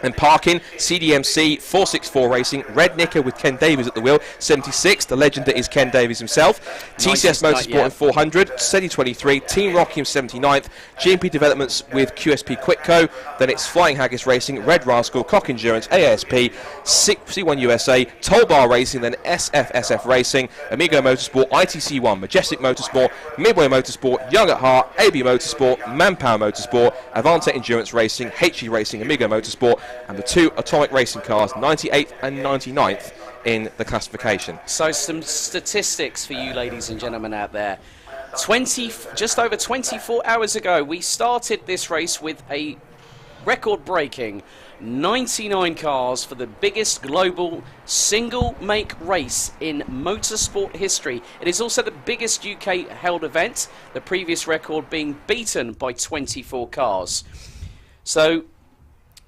And parking, CDMC 464 Racing, Red Nicker with Ken Davies at the wheel, 76, the legend that is Ken Davies himself. TCS Motorsport in 400, SETI 23, Team Rocky in 79th, GMP Developments with QSP Quitco, then it's Flying Haggis Racing, Red Rascal, Cock Endurance, ASP, C1 USA, Tollbar Racing, then SFSF Racing, Amigo Motorsport, ITC1, Majestic Motorsport, Midway Motorsport, Young at Heart, AB Motorsport, Manpower Motorsport, Avante Endurance Racing, HE Racing, Amigo Motorsport, and the two Atomic Racing cars, 98th and 99th in the classification. So some statistics for you ladies and gentlemen out there. Just over 24 hours ago, we started this race with a record-breaking 99 cars for the biggest global single-make race in motorsport history. It is also the biggest UK-held event, the previous record being beaten by 24 cars. So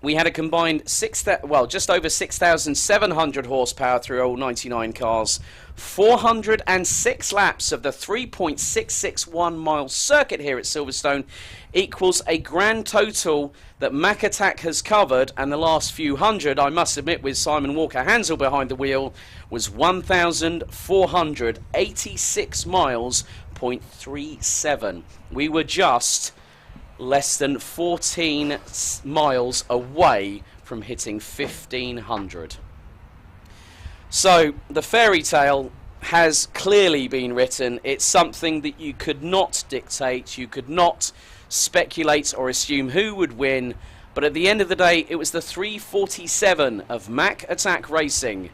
we had a combined just over 6,700 horsepower through all 99 cars, 406 laps of the 3.661 mile circuit here at Silverstone equals a grand total that Mac Attack has covered, and the last few hundred, I must admit, with Simon Walker-Hansel behind the wheel, was 1,486 miles, 0.37. We were just less than 14 miles away from hitting 1,500. So the fairy tale has clearly been written. It's something that you could not dictate, you could not speculate or assume who would win, but at the end of the day it was the 347 of Mac Attack Racing,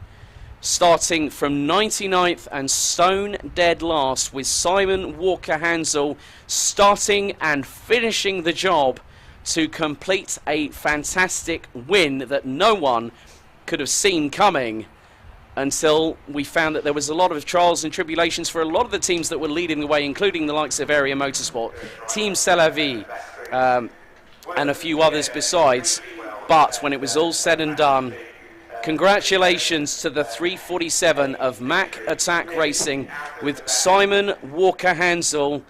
starting from 99th and stone dead last, with Simon Walker-Hansel starting and finishing the job to complete a fantastic win that no one could have seen coming, until we found that there was a lot of trials and tribulations for a lot of the teams that were leading the way, including the likes of Area Motorsport, Team Cella V, and a few others besides. But when it was all said and done, congratulations to the 347 of Mac Attack Racing, with Simon Walker-Hansel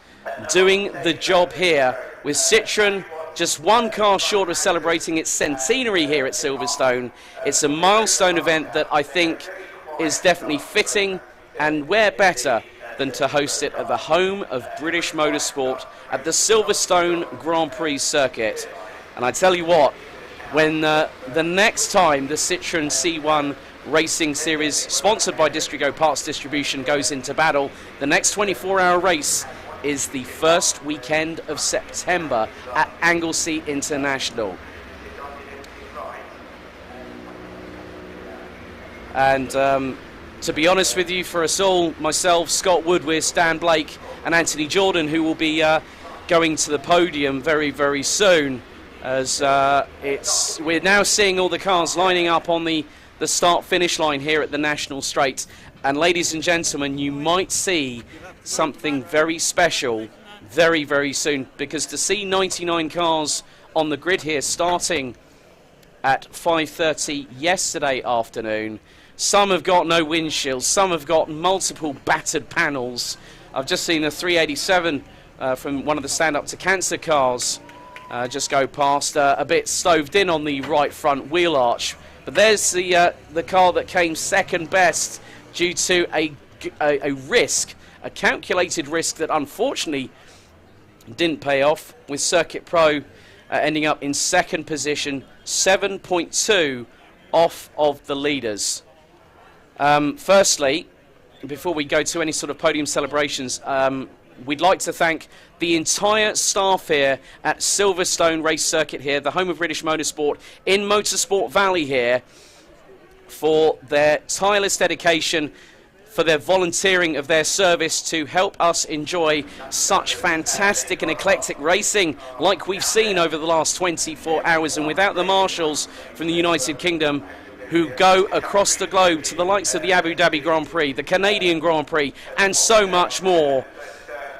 doing the job here, with Citroen just one car short of celebrating its centenary here at Silverstone. It's a milestone event that I think is definitely fitting, and where better than to host it at the home of British motorsport at the Silverstone Grand Prix circuit. And I tell you what, when the next time the Citroen C1 Racing Series, sponsored by Distrigo Parts Distribution, goes into battle, the next 24-hour race is the first weekend of September at Anglesey International. And to be honest with you, for us all, myself, Scott Woodward, Stan Blake and Anthony Jordan, who will be going to the podium very, very soon, as we're now seeing all the cars lining up on the start-finish line here at the National Straight. And ladies and gentlemen, you might see something very special very, very soon, because to see 99 cars on the grid here starting at 5:30 yesterday afternoon, some have got no windshields, some have got multiple battered panels. I've just seen a 387 from one of the stand-up to cancer cars just go past, a bit stoved in on the right front wheel arch. But there's the car that came second best due to a risk, a calculated risk that unfortunately didn't pay off, with Circuit Pro ending up in second position, 7.2 off of the leaders. Firstly, before we go to any sort of podium celebrations, we'd like to thank the entire staff here at Silverstone Race Circuit here, the home of British motorsport in Motorsport Valley here, for their tireless dedication, for their volunteering of their service to help us enjoy such fantastic and eclectic racing like we've seen over the last 24 hours. And without the marshals from the United Kingdom, who go across the globe to the likes of the Abu Dhabi Grand Prix, the Canadian Grand Prix, and so much more,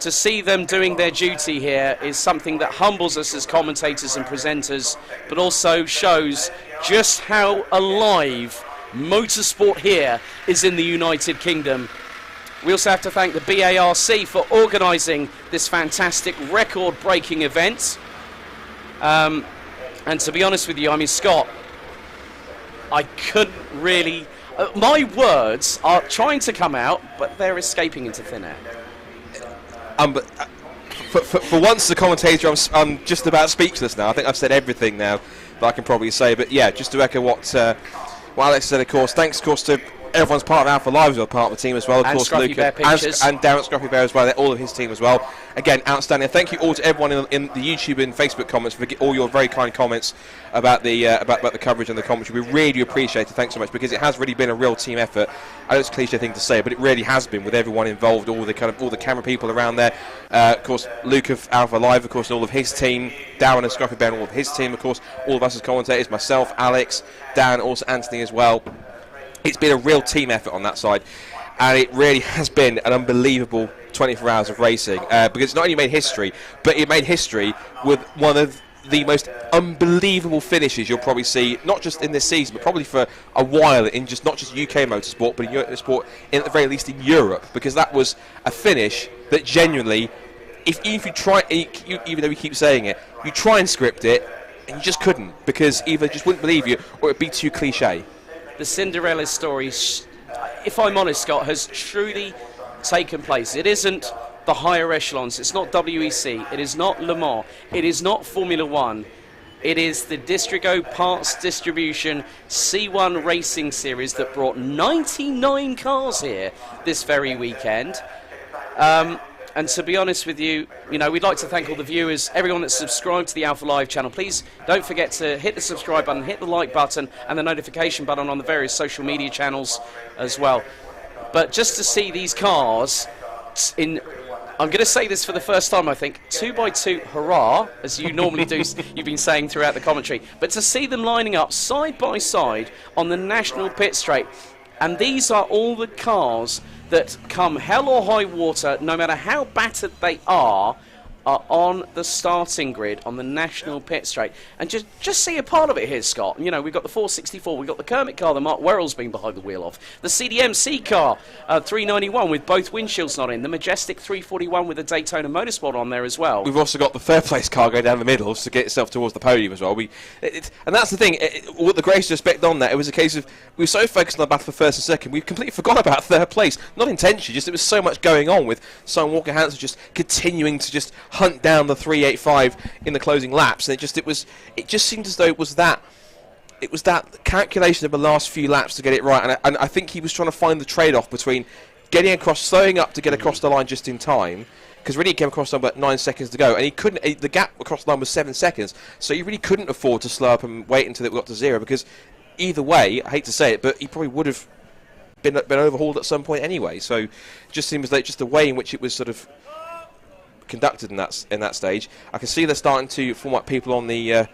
to see them doing their duty here is something that humbles us as commentators and presenters, but also shows just how alive motorsport here is in the United Kingdom. We also have to thank the BARC for organising this fantastic record-breaking event. And to be honest with you, I mean, Scott, I couldn't really... my words are trying to come out, but they're escaping into thin air. For once, the commentator, I'm just about speechless now. I think I've said everything now that I can probably say. But yeah, just to echo what Alex said, of course, thanks, of course, to everyone's part of Alpha Live as well, part of the team as well. Of course, Luke and Darren Scruffy Bear as well, all of his team as well. Again, outstanding. Thank you all to everyone in the YouTube and Facebook comments for all your very kind comments about the coverage and the commentary. We really appreciate it. Thanks so much, because it has really been a real team effort. I know it's a cliche thing to say, but it really has been, with everyone involved, all the camera people around there. Of course, Luke of Alpha Live, of course, and all of his team. Darren and Scruffy Bear and all of his team, of course. All of us as commentators, myself, Alex, Dan, also Anthony as well. It's been a real team effort on that side, and it really has been an unbelievable 24 hours of racing, because it's not only made history, but it made history with one of the most unbelievable finishes you'll probably see, not just in this season, but probably for a while, in not just UK motorsport, but in motorsport, at the very least in Europe, because that was a finish that genuinely, even if you try, even though we keep saying it, you try and script it, and you just couldn't, because either just wouldn't believe you, or it'd be too cliche. The Cinderella story, if I'm honest, Scott, has truly taken place. It isn't the higher echelons. It's not WEC. It is not Le Mans. It is not Formula One. It is the Distrigo Parts Distribution C1 Racing Series that brought 99 cars here this very weekend. And to be honest with you, we'd like to thank all the viewers, everyone that's subscribed to the Alpha Live channel. Please don't forget to hit the subscribe button, hit the like button, and the notification button on the various social media channels as well. But just to see these cars in, I'm going to say this for the first time, I think, 2x2 hurrah, as you normally do, you've been saying throughout the commentary, but to see them lining up side by side on the National Pit Straight, and these are all the cars that, come hell or high water, no matter how battered they are, are on the starting grid on the national pit straight. And just see a part of it here, Scott. You know, we've got the 464, we've got the Kermit car that Mark Werrell's been behind the wheel of, the CDMC car, 391 with both windshields not in, the Majestic 341 with the Daytona Motorsport on there as well. We've also got the third place car going down the middle to get itself towards the podium as well. And that's the thing, with the greatest respect on that, it was a case of we were so focused on the battle for first and second, we completely forgot about third place. Not intentionally, just there was so much going on with Simon Walker Hansen just continuing to just hunt down the 385 in the closing laps, and it just seemed as though it was that calculation of the last few laps to get it right, and I think he was trying to find the trade-off between getting across, slowing up to get across the line just in time, because really he came across the line about 9 seconds to go, and he couldn't. The gap across the line was 7 seconds, so he really couldn't afford to slow up and wait until it got to zero, because either way, I hate to say it, but he probably would have been overhauled at some point anyway. So it just seems like just the way in which it was sort of conducted in that stage. I can see they're starting to form up people on the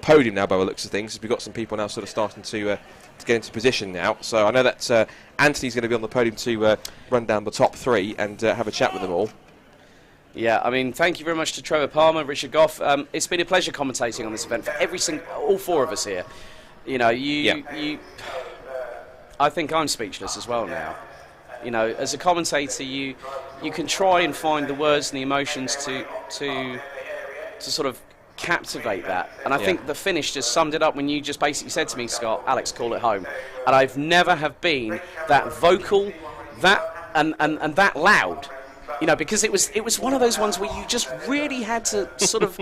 podium now by the looks of things. We've got some people now sort of starting to get into position now. So I know that Anthony's going to be on the podium to run down the top three and have a chat with them all. Yeah, I mean, thank you very much to Trevor Palmer, Richard Goff. It's been a pleasure commentating on this event for all four of us here. You know, I think I'm speechless as well now. You know, as a commentator, you can try and find the words and the emotions to sort of captivate that. And I think the finish just summed it up when you just basically said to me, Scott, Alex, call it home. And I've never have been that vocal, and that loud. You know, because it was one of those ones where you just really had to sort of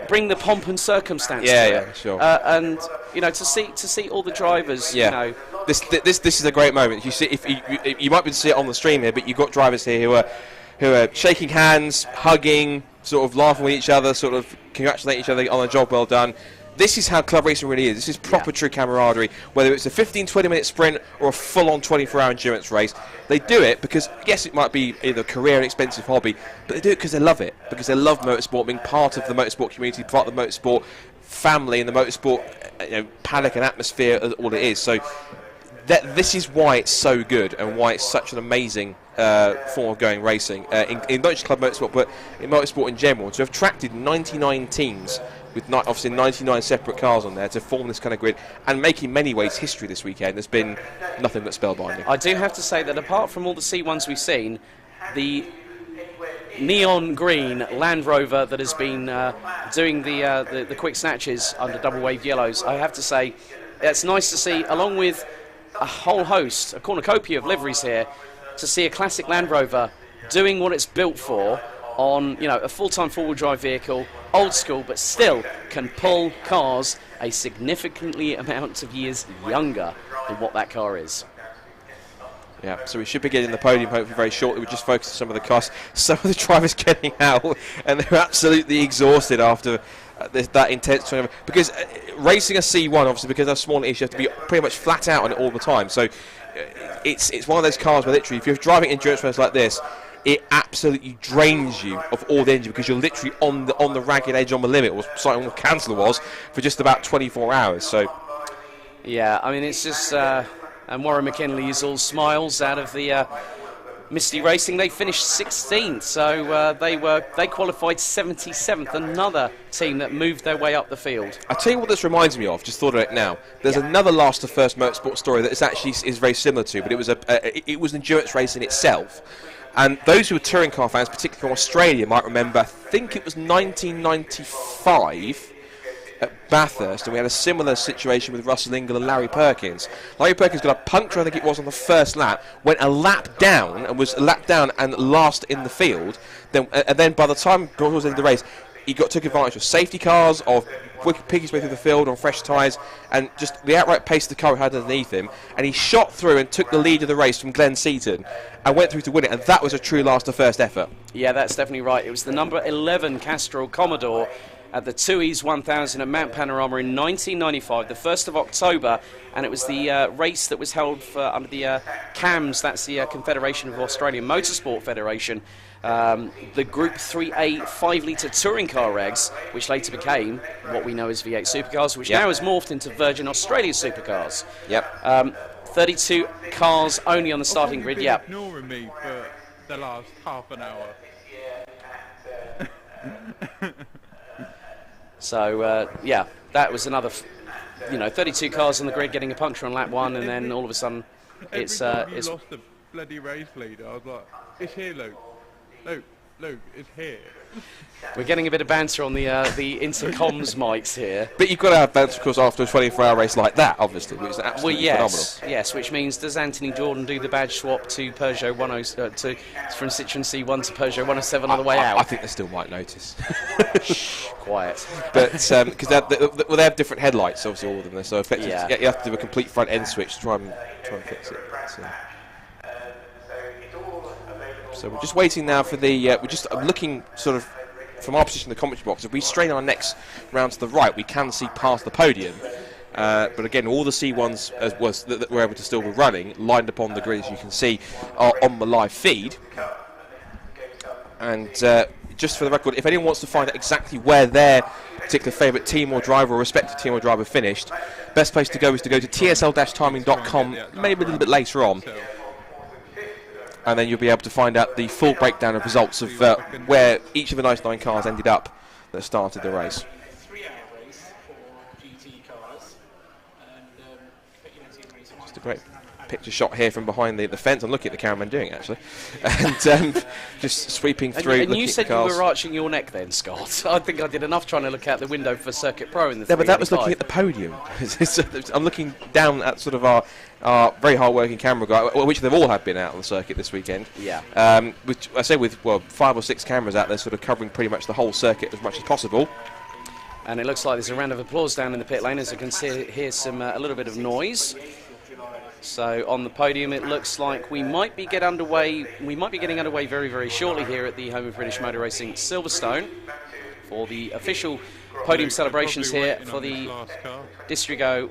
bring the pomp and circumstance to it. Yeah, sure. And you know, to see all the drivers, you know. This is a great moment. You see, if you might be able to see it on the stream here, but you've got drivers here who are shaking hands, hugging, sort of laughing with each other, sort of congratulating each other on a job well done. This is how club racing really is. This is proper true camaraderie, whether it's a 15-20 minute sprint or a full-on 24-hour endurance race. They do it because, yes, it might be either a career and expensive hobby, but they do it because they love it, because they love motorsport, being part of the motorsport community, part of the motorsport family and the motorsport paddock and atmosphere, all it is. So this is why it's so good and why it's such an amazing form of going racing, in not just club motorsport, but in motorsport in general. To have attracted 99 teams with obviously 99 separate cars on there to form this kind of grid and make in many ways history this weekend has been nothing but spellbinding. I do have to say that apart from all the C1s we've seen, the neon green Land Rover that has been doing the quick snatches under double wave yellows, I have to say it's nice to see, along with a whole host, a cornucopia of liveries here, to see a classic Land Rover doing what it's built for on, you know, a full-time four-wheel drive vehicle, old school, but still can pull cars a significantly amount of years younger than what that car is. Yeah, so we should be getting the podium hopefully very shortly. We just focused on some of the cars. Some of the drivers getting out, and they're absolutely exhausted after that intense tournament. Because racing a C1, obviously, because they're small and easy, you have to be pretty much flat out on it all the time. So it's one of those cars where literally, if you're driving endurance race like this, it absolutely drains you of all the engine because you're literally on the ragged edge, on the limit, or something what Kansler was, for just about 24 hours. So, yeah, I mean, it's just... and Warren McKinley is all smiles out of the Misty Racing. They finished 16th, so they qualified 77th. Another team that moved their way up the field. I tell you what this reminds me of. Just thought of it now. There's another last to first motorsport story that is very similar to, but it was endurance racing itself. And those who are touring car fans, particularly from Australia, might remember. I think it was 1995. At Bathurst, and we had a similar situation with Russell Ingall and Larry Perkins. Larry Perkins got a puncture, I think it was, on the first lap, went a lap down and last in the field. Then by the time he was in the race, he took advantage of safety cars, of picking his way through the field on fresh tyres, and just the outright pace of the car he had underneath him. And he shot through and took the lead of the race from Glenn Seaton and went through to win it. And that was a true last to first effort. Yeah, that's definitely right. It was the number 11 Castrol Commodore at the 2E's 1000 at Mount Panorama in 1995, the 1st of October, and it was the race that was held under the CAMS, that's the Confederation of Australian Motorsport Federation, the Group 3A 5-litre touring car regs, which later became what we know as V8 supercars, which now has morphed into Virgin Australia supercars. 32 cars only on the starting grid. Ignoring me for the last half an hour. So yeah, that was another, 32 cars on the grid getting a puncture on lap 1, and then all of a sudden, it's lost the bloody race leader. I was like, it's here, Luke. Luke, it's here. We're getting a bit of banter on the intercoms mics here. But you've got to have banter, of course, after a 24-hour race like that, obviously, which is absolutely phenomenal. Yes, which means, does Anthony Jordan do the badge swap to Peugeot from Citroen C1 to Peugeot 107 on the way out? I think they still might notice. Shh, quiet. But because they have different headlights, obviously, all of them. So effectively, you have to do a complete front end switch to try and fix it. So we're just waiting now for the. We're just looking sort of from our position in the commentary box. If we strain our necks round to the right, we can see past the podium. But again, all the C1s that we're able to still be running lined up on the grid, as you can see, are on the live feed. And just for the record, if anyone wants to find out exactly where their particular favourite team or driver or respective team or driver finished, best place to go is to go to tsl-timing.com, maybe a little bit later on. And then you'll be able to find out the full breakdown of results of where each of the 99 cars ended up that started the race. 3-hour race for GT cars. Just a great picture shot here from behind the fence. I'm looking at the cameraman doing it, actually. And just sweeping through. And you said you were arching your neck then, Scott. I think I did enough trying to look out the window for Circuit Pro in the but that was looking at the podium. I'm looking down at sort of our very hard-working camera guy, which they've all have been out on the circuit this weekend. Yeah. Which I say with 5 or 6 cameras out there, sort of covering pretty much the whole circuit as much as possible. And it looks like there's a round of applause down in the pit lane, as you can hear a little bit of noise. So on the podium, it looks like we might be getting underway. We might be getting underway very, very shortly here at the home of British Motor Racing, Silverstone, for the official podium celebrations here for the Distrigo.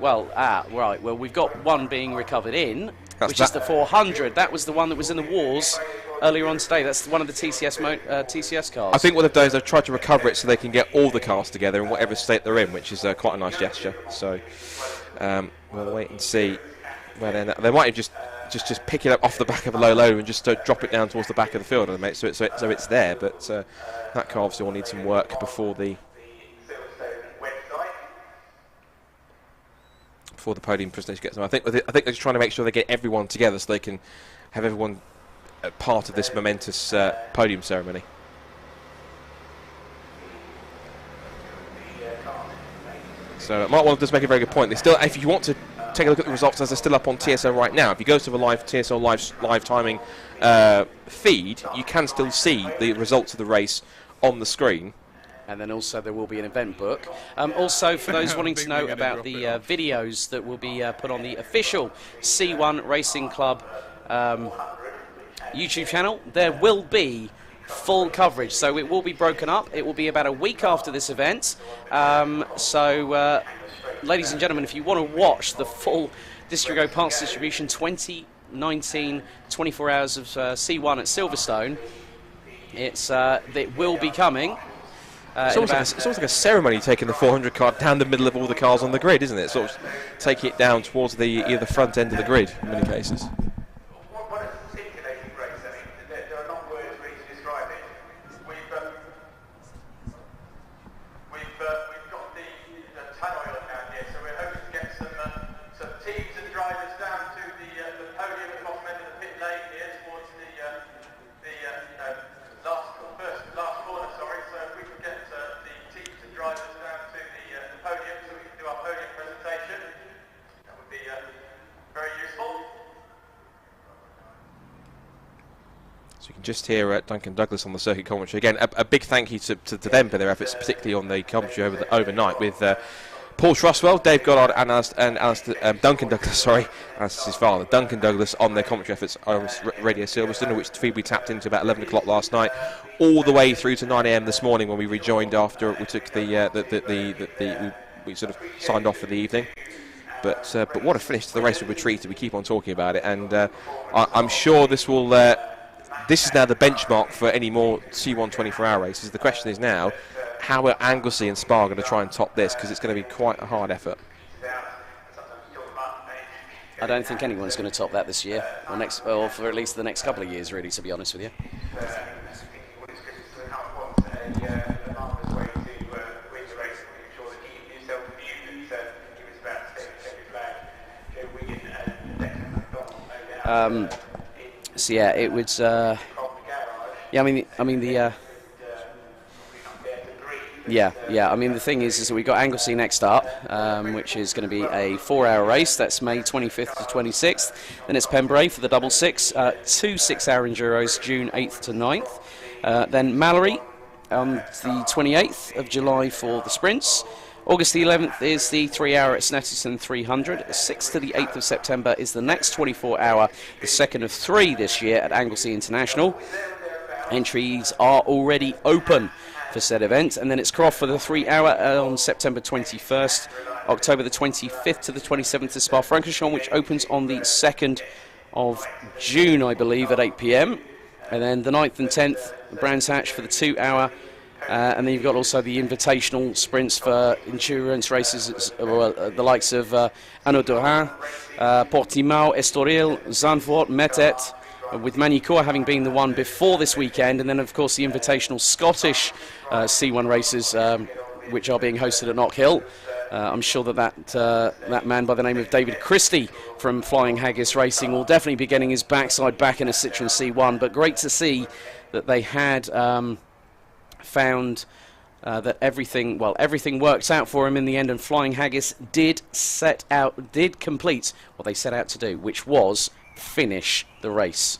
Right. Well, we've got one being recovered in, which is the 400. That was the one that was in the wars earlier on today. That's one of the TCS cars. I think what they've done is they've tried to recover it so they can get all the cars together in whatever state they're in, which is quite a nice gesture. So we'll wait and see where they're. They might have just pick it up off the back of a low loader and just drop it down towards the back of the field, so it's there. But that car obviously will need some work before the podium presentation gets them. I think they're just trying to make sure they get everyone together so they can have everyone part of this momentous podium ceremony. So Mark Waller does make a very good point. They still, if you want to take a look at the results as they're still up on TSL right now, if you go to the TSL live timing feed, you can still see the results of the race on the screen. And then also there will be an event book. Also, for those wanting to know about the videos that will be put on the official C1 Racing Club YouTube channel, there will be full coverage. So it will be broken up. It will be about a week after this event. Ladies and gentlemen, if you want to watch the full Distrigo Parts Distribution 2019 24 hours of C1 at Silverstone, it will be coming. It's almost like a ceremony taking the 400 car down the middle of all the cars on the grid, isn't it? Sort of taking it down towards either the front end of the grid in many cases. What a scintillating race. I mean, there are not words really to describe it. We've got the tannoy up down here, so we're hoping to get some teams and drivers down to the podium at the bottom end of the pit lane here towards the last corner. Sorry, so if we could get the teams and drivers down to the podium so we can do our podium presentation, that would be very useful. So you can just hear Duncan Douglas on the circuit commentary. Again, a big thank you to them for their efforts, particularly on the commentary overnight with Paul Truswell, Dave Goddard and Duncan Douglas, sorry, that's his father, Duncan Douglas, on their commentary efforts on Radio Silverstone, which feed we tapped into about 11 o'clock last night, all the way through to 9 AM this morning when we rejoined after we took we sort of signed off for the evening. But what a finish to the race we were treated. We keep on talking about it, and I'm sure this will. This is now the benchmark for any more C1 24-hour races. The question is now, how are Anglesey and Spa going to try and top this? Because it's going to be quite a hard effort. I don't think anyone's going to top that this year, or for at least the next couple of years, really, to be honest with you. So yeah, it was. Yeah, I mean the. Yeah. I mean, the thing is that we've got Anglesey next up, which is going to be a 4-hour race. That's May 25th to 26th. Then it's Pembrey for the double six, 2 6-hour enduros, June 8th to 9th. Then Mallory on the 28th of July for the sprints. August the 11th is the 3-hour at Snetterton 300. The 6th to the 8th of September is the next 24-hour, the second of 3 this year at Anglesey International. Entries are already open for said event, and then it's Croft for the 3-hour on September 21st, October the 25th to the 27th to Spa-Francorchamps, which opens on the 2nd of June, I believe, at 8 p.m. And then the 9th and 10th, Brands Hatch for the 2-hour, and then you've got also the invitational sprints for endurance races, the likes of Anneau d'Oran, Portimao, Estoril, Zandvoort, Metet, with Manicourt having been the one before this weekend, and then of course the invitational Scottish C1 races, which are being hosted at Knockhill. I'm sure that man by the name of David Christie from Flying Haggis Racing will definitely be getting his backside back in a Citroen C1, but great to see that they had found that everything worked out for him in the end, and Flying Haggis did complete what they set out to do, which was finish the race.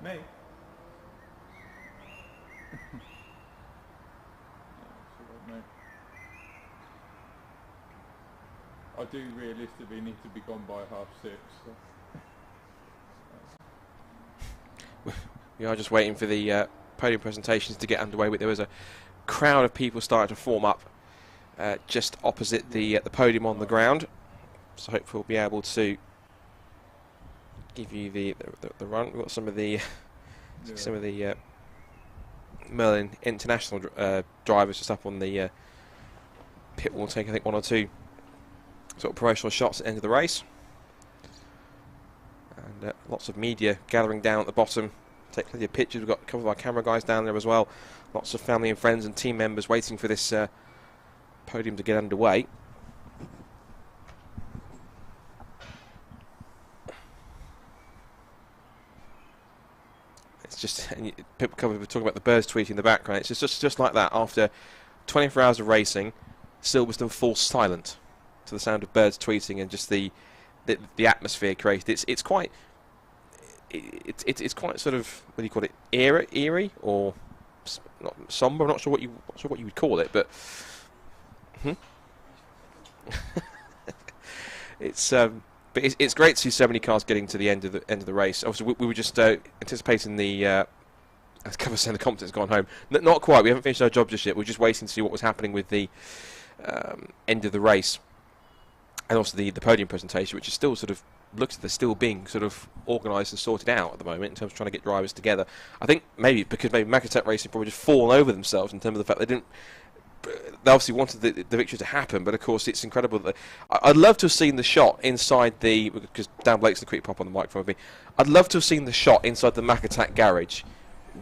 Me? I do realistically need to be gone by 6:30. So. We are just waiting for the podium presentations to get underway, but there was a crowd of people starting to form up just opposite the podium on the ground. So hopefully we'll be able to give you the run. We've got some of the Merlin International drivers just up on the pit wall, taking I think 1 or 2 sort of promotional shots at the end of the race, and lots of media gathering down at the bottom. Take plenty of pictures. We've got a couple of our camera guys down there as well. Lots of family and friends and team members waiting for this podium to get underway. It's just, and people were talking about the birds tweeting in the background. It's just like that. After 24 hours of racing, Silverstone falls silent to the sound of birds tweeting and just the atmosphere created. It's quite sort of, what do you call it, eerie or not somber. I'm not sure what you would call it, but it's great to see so many cars getting to the end of the race. Obviously, we were just anticipating the. As Cover saying the competence has gone home. Not quite. We haven't finished our job just yet. We're just waiting to see what was happening with the end of the race, and also the podium presentation, which is still sort of looks like they're still being sort of organised and sorted out at the moment in terms of trying to get drivers together. I think maybe Makatech Racing probably just fallen over themselves in terms of the fact they didn't. They obviously wanted the victory to happen, but of course it's incredible that I'd love to have seen the shot inside because Dan Blake's the quick pop on the microphone with me. I'd love to have seen the shot inside the Makatech garage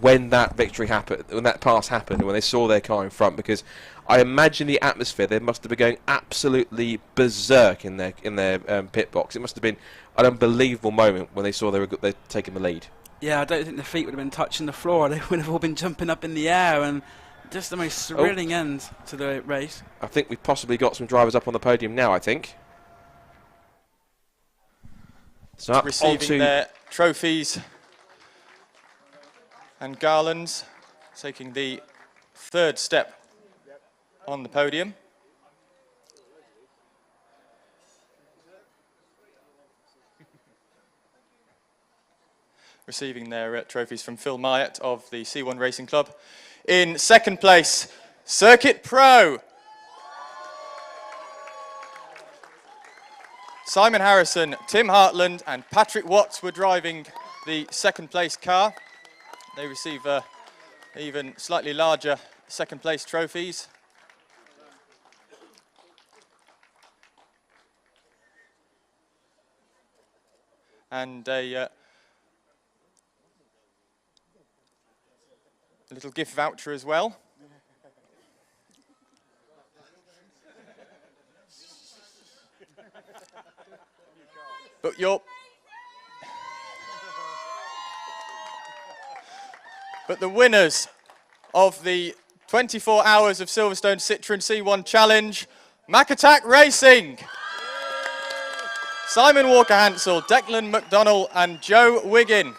when that victory happened, when that pass happened, when they saw their car in front, because I imagine the atmosphere, they must have been going absolutely berserk in their pit box. It must have been an unbelievable moment when they saw they're taking the lead. Yeah, I don't think the feet would have been touching the floor. They would have all been jumping up in the air, and just the most thrilling end to the race. I think we've possibly got some drivers up on the podium now, I think. So receiving their trophies and garlands, taking the third step on the podium. Receiving their trophies from Phil Myatt of the C1 Racing Club. In second place, Circuit Pro. Simon Harrison, Tim Hartland and Patrick Watts were driving the second place car. They receive even slightly larger second place trophies. And a little gift voucher as well. But the winners of the 24 Hours of Silverstone Citroen C1 Challenge, Makatech Racing. Simon Walker-Hansel, Declan McDonnell and Joe Wiggin.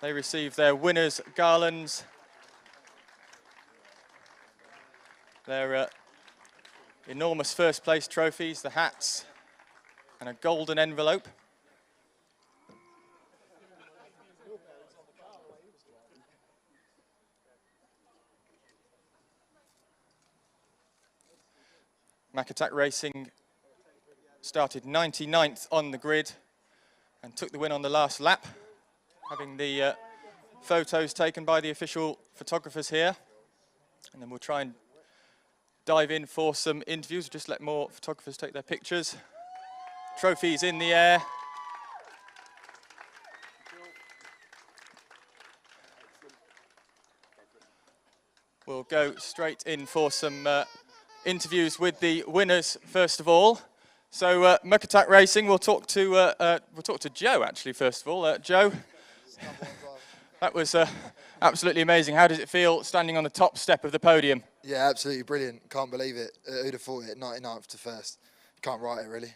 They receive their winners' garlands, their enormous first place trophies, the hats, and a golden envelope. Makatech Racing started 99th on the grid and took the win on the last lap, having the photos taken by the official photographers here. And then we'll try and dive in for some interviews. Just let more photographers take their pictures. Trophies in the air. We'll go straight in for some interviews with the winners first of all. So Makatech Racing, we'll talk to Joe actually first of all. Joe, that was absolutely amazing. How does it feel standing on the top step of the podium? Yeah, absolutely brilliant. Can't believe it. Who'd have thought it? 99th to first. Can't write it really.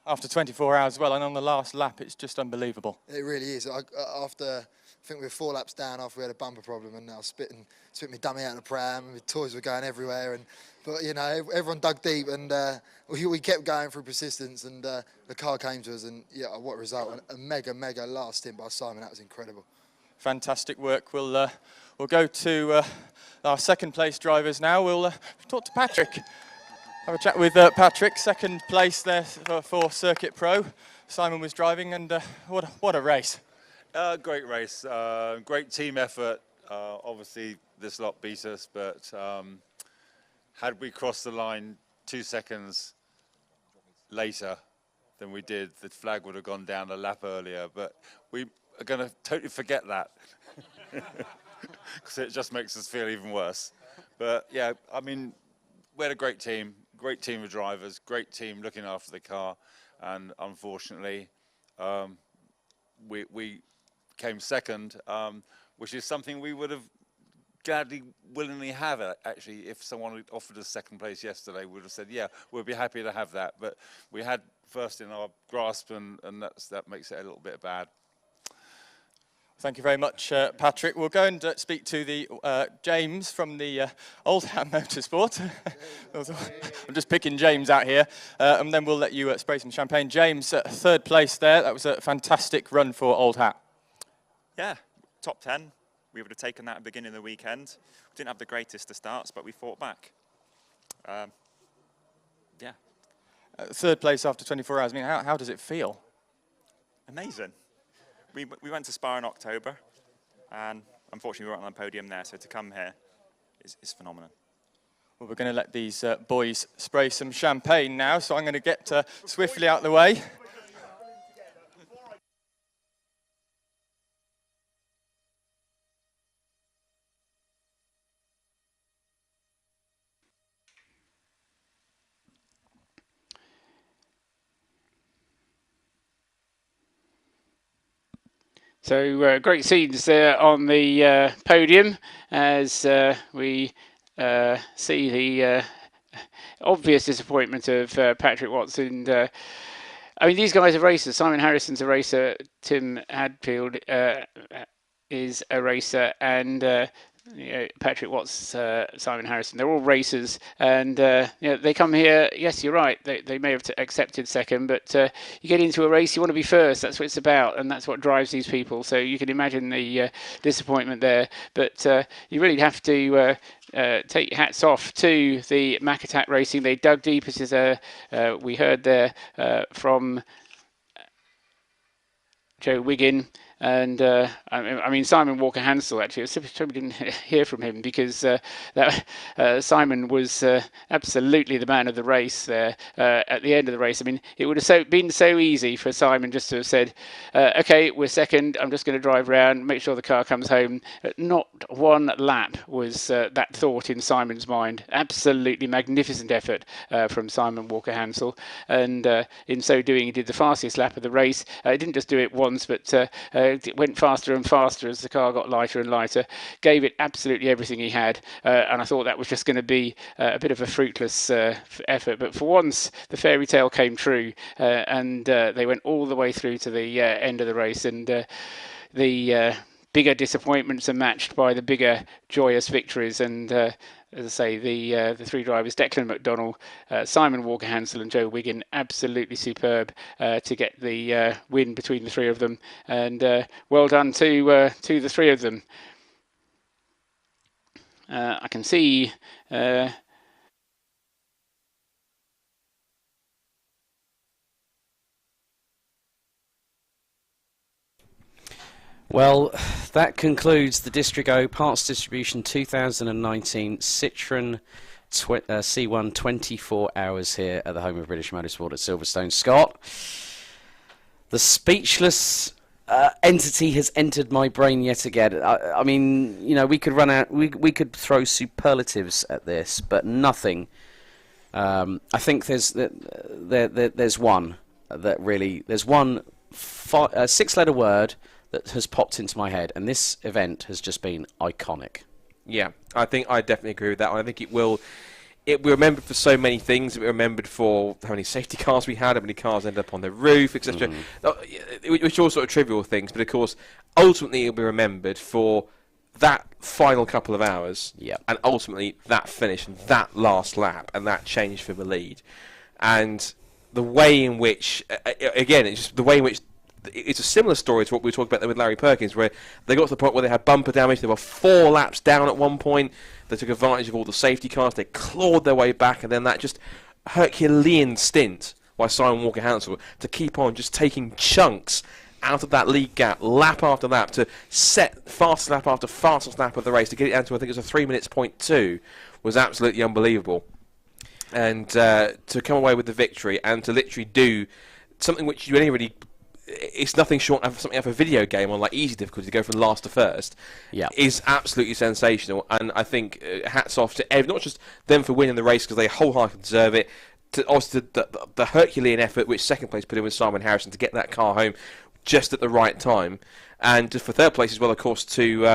After 24 hours as well, and on the last lap, it's just unbelievable. It really is. After, I think we were 4 laps down after we had a bumper problem, and I was spitting my dummy out of the pram, and my toys were going everywhere. But you know, everyone dug deep, and we kept going through persistence, and the car came to us, and yeah, what a result! A mega last stint by Simon. That was incredible. Fantastic work. We'll go to our second place drivers now. We'll talk to Patrick. Have a chat with Patrick, second place there for Circuit Pro. Simon was driving, and what a race. Great race, great team effort. Obviously, this lot beat us, but had we crossed the line 2 seconds later than we did, the flag would have gone down a lap earlier. But we are going to totally forget that because it just makes us feel even worse. But yeah, I mean, we had a great team of drivers, great team looking after the car, and unfortunately, we came second, which is something we would have gladly, willingly have actually. If someone had offered us second place yesterday, we would have said, yeah, we'll be happy to have that. But we had first in our grasp, and that makes it a little bit bad. Thank you very much, Patrick. We'll go and speak to the James from the Oldham Motorsport. I'm just picking James out here, and then we'll let you spray some champagne. James, third place there. That was a fantastic run for Old Hat. Yeah, top 10. We would have taken that at the beginning of the weekend. We didn't have the greatest of starts, but we fought back. Yeah. Third place after 24 hours. I mean, how does it feel? Amazing. We went to Spa in October, and unfortunately we weren't on the podium there, so to come here is phenomenal. Well, we're going to let these boys spray some champagne now, so I'm going to get swiftly out of the way. So great scenes there on the podium as we see the obvious disappointment of Patrick Watson. I mean, these guys are racers. Simon Harrison's a racer. Tim Hadfield is a racer, and Patrick Watts, Simon Harrison, they're all racers, and they come here. Yes, you're right, they may have accepted second, but you get into a race, you want to be first. That's what it's about, and that's what drives these people. So you can imagine the disappointment there, but you really have to take your hats off to the Mac Attack Racing. They dug deep, as we heard there from Joe Wiggin. And I mean, Simon Walker-Hansel, actually, I didn't hear from him because Simon was absolutely the man of the race there at the end of the race. I mean, it would have been so easy for Simon just to have said, OK, we're second, I'm just going to drive round, make sure the car comes home. Not one lap was that thought in Simon's mind. Absolutely magnificent effort from Simon Walker-Hansel. And in so doing, he did the fastest lap of the race. He didn't just do it once, but it went faster and faster as the car got lighter and lighter, gave it absolutely everything he had, and I thought that was just going to be a bit of a fruitless effort. But for once, the fairy tale came true, and they went all the way through to the end of the race, and the bigger disappointments are matched by the bigger joyous victories. And as I say, the three drivers, Declan McDonnell, Simon Walker-Hansel and Joe Wiggin, absolutely superb to get the win between the three of them. And well done to the three of them. I can see... Well, that concludes the District O Parts Distribution 2019 Citroen C1 24 hours here at the home of British Motorsport at Silverstone. Scott, the speechless entity has entered my brain yet again. I mean, you know, we could run out, we could throw superlatives at this, but nothing. I think there's one that really, there's one six-letter word that has popped into my head, and this event has just been iconic. Yeah, I think I definitely agree with that one. I think it will be remembered for so many things. It will be remembered for how many safety cars we had, how many cars ended up on the roof, etc. Which are all sort of trivial things, but of course, ultimately it will be remembered for that final couple of hours, and ultimately that finish, and that last lap, and that change for the lead. And the way in which, again, it's just the way in which it's a similar story to what we were talking about there with Larry Perkins, where they got to the point where they had bumper damage. They were 4 laps down at one point. They took advantage of all the safety cars. They clawed their way back, and then that just Herculean stint by Simon Walker-Hansel to keep on just taking chunks out of that lead gap, lap after lap, to set fastest lap after fastest lap of the race, to get it down to, I think it was a 3 minutes point 2, was absolutely unbelievable. And to come away with the victory and to literally do something which you only really... It's nothing short of something of a video game on like easy difficulty to go from last to first. Is absolutely sensational, and I think hats off to not just them for winning the race because they wholeheartedly deserve it. To also the Herculean effort which second place put in with Simon Harrison to get that car home just at the right time, and for third place as well, of course, to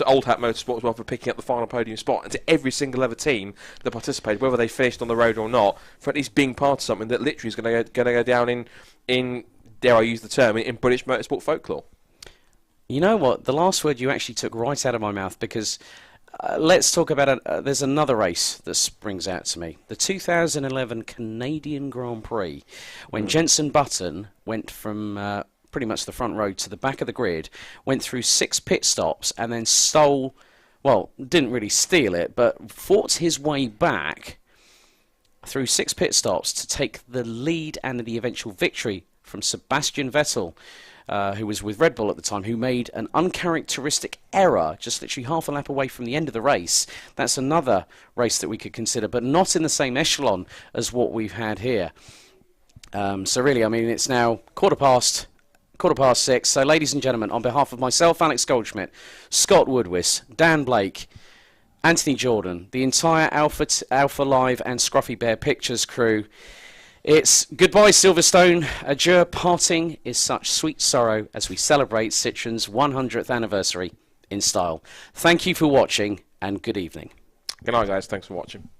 Old Hat Motorsport as well for picking up the final podium spot, and to every single other team that participated, whether they finished on the road or not, for at least being part of something that literally is going to go down in dare I use the term, in British motorsport folklore. You know what? The last word you actually took right out of my mouth, because let's talk about there's another race that springs out to me. The 2011 Canadian Grand Prix, when Jenson Button went from pretty much the front row to the back of the grid, went through 6 pit stops and then didn't really steal it, but fought his way back through 6 pit stops to take the lead and the eventual victory from Sebastian Vettel, who was with Red Bull at the time, who made an uncharacteristic error just literally half a lap away from the end of the race. That's another race that we could consider, but not in the same echelon as what we've had here. So really, I mean, it's now quarter past 6. So ladies and gentlemen, on behalf of myself, Alex Goldschmidt, Scott Woodwiss, Dan Blake, Anthony Jordan, the entire Alpha Live and Scruffy Bear Pictures crew, it's goodbye Silverstone, adieu, parting is such sweet sorrow as we celebrate Citroen's 100th anniversary in style. Thank you for watching and good evening. Good night guys, thanks for watching.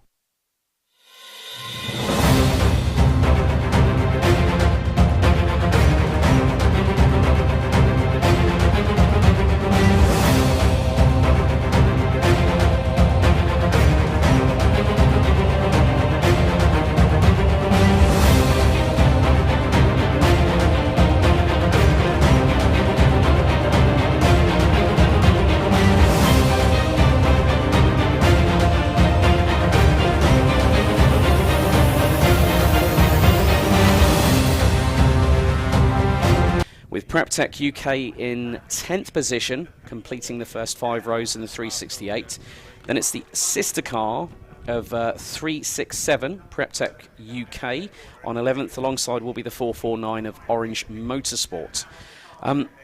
With PrepTech UK in 10th position, completing the first 5 rows in the 368. Then it's the sister car of 367, PrepTech UK. On 11th alongside will be the 449 of Orange Motorsport.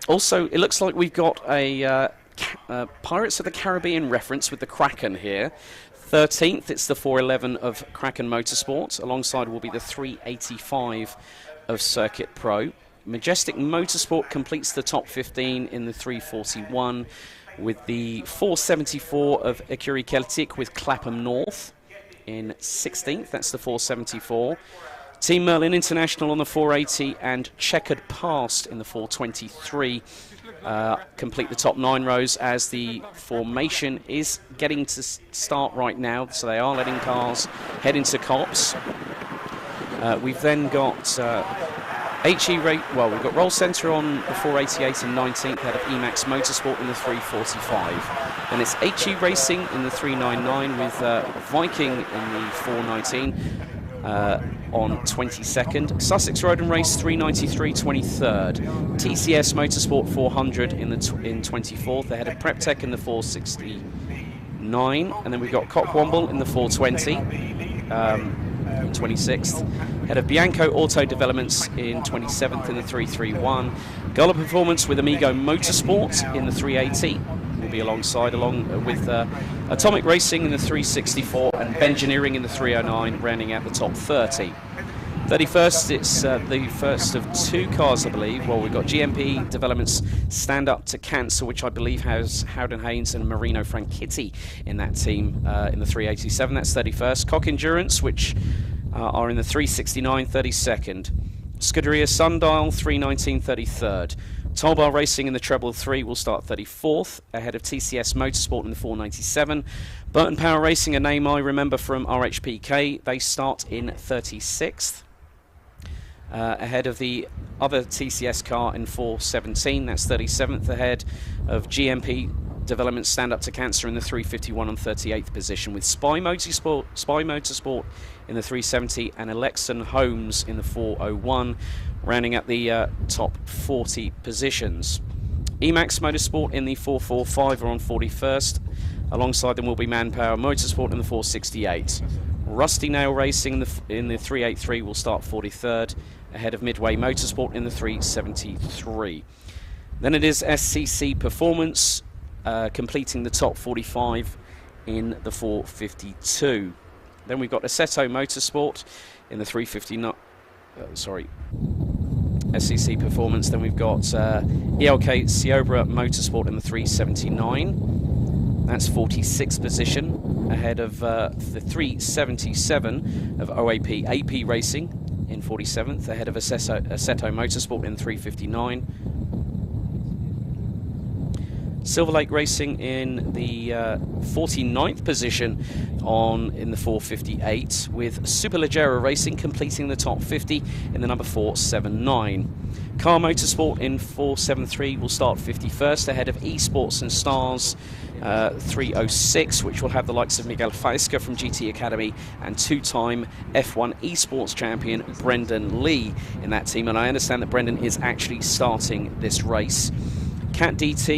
Also, it looks like we've got a Pirates of the Caribbean reference with the Kraken here. 13th, it's the 411 of Kraken Motorsport. Alongside will be the 385 of Circuit Pro. Majestic Motorsport completes the top 15 in the 341 with the 474 of Écurie Celtic with Clapham North in 16th. That's the 474. Team Merlin International on the 480 and Checkered Past in the 423 complete the top 9 rows as the formation is getting to start right now. So they are letting cars head into cops. We've then got... we've got Roll Centre on the 488 and 19th, ahead of Emax Motorsport in the 345. Then it's HE Racing in the 399 with Viking in the 419 on 22nd. Sussex Road and Race 393 23rd. TCS Motorsport 400 in 24th, ahead of PrepTech in the 469. And then we've got Cockwomble in the 420. 26th, head of Bianco Auto Developments in 27th in the 331. Gala Performance with Amigo Motorsport in the 380 will be along with Atomic Racing in the 364 and Bengineering in the 309, rounding out the top 30. 31st, it's the first of 2 cars, I believe. Well, we've got GMP Developments Stand Up to Cancer, which I believe has Howden Haynes and Marino Franchitti in that team in the 387. That's 31st. Cock Endurance, which are in the 369, 32nd. Scuderia Sundial, 319, 33rd. Tollbar Racing in the Treble 3 will start 34th, ahead of TCS Motorsport in the 497. Burton Power Racing, a name I remember from RHPK, they start in 36th. Ahead of the other TCS car in 417, that's 37th, ahead of GMP Development Stand Up to Cancer in the 351 on 38th position, with Spy Motorsport in the 370 and Alexon Holmes in the 401, rounding up the top 40 positions. Emax Motorsport in the 445 are on 41st. Alongside them will be Manpower Motorsport in the 468. Rusty Nail Racing in the 383 will start 43rd, ahead of Midway Motorsport in the 373. Then it is SCC Performance completing the top 45 in the 452. Then we've got Assetto Motorsport in the 359. SEC performance. Then we've got ELK Ciobra Motorsport in the 379. That's 46th position, ahead of the 377 of OAP AP Racing in 47th, ahead of Assetto Motorsport in 359. Silver Lake Racing in the 49th position in the 458, with Superleggera Racing completing the top 50 in the number 479. Car Motorsport in 473 will start 51st, ahead of Esports and Stars 306, which will have the likes of Miguel Faisca from GT Academy and two-time F1 Esports champion Brendan Lee in that team. And I understand that Brendan is actually starting this race. Cat DT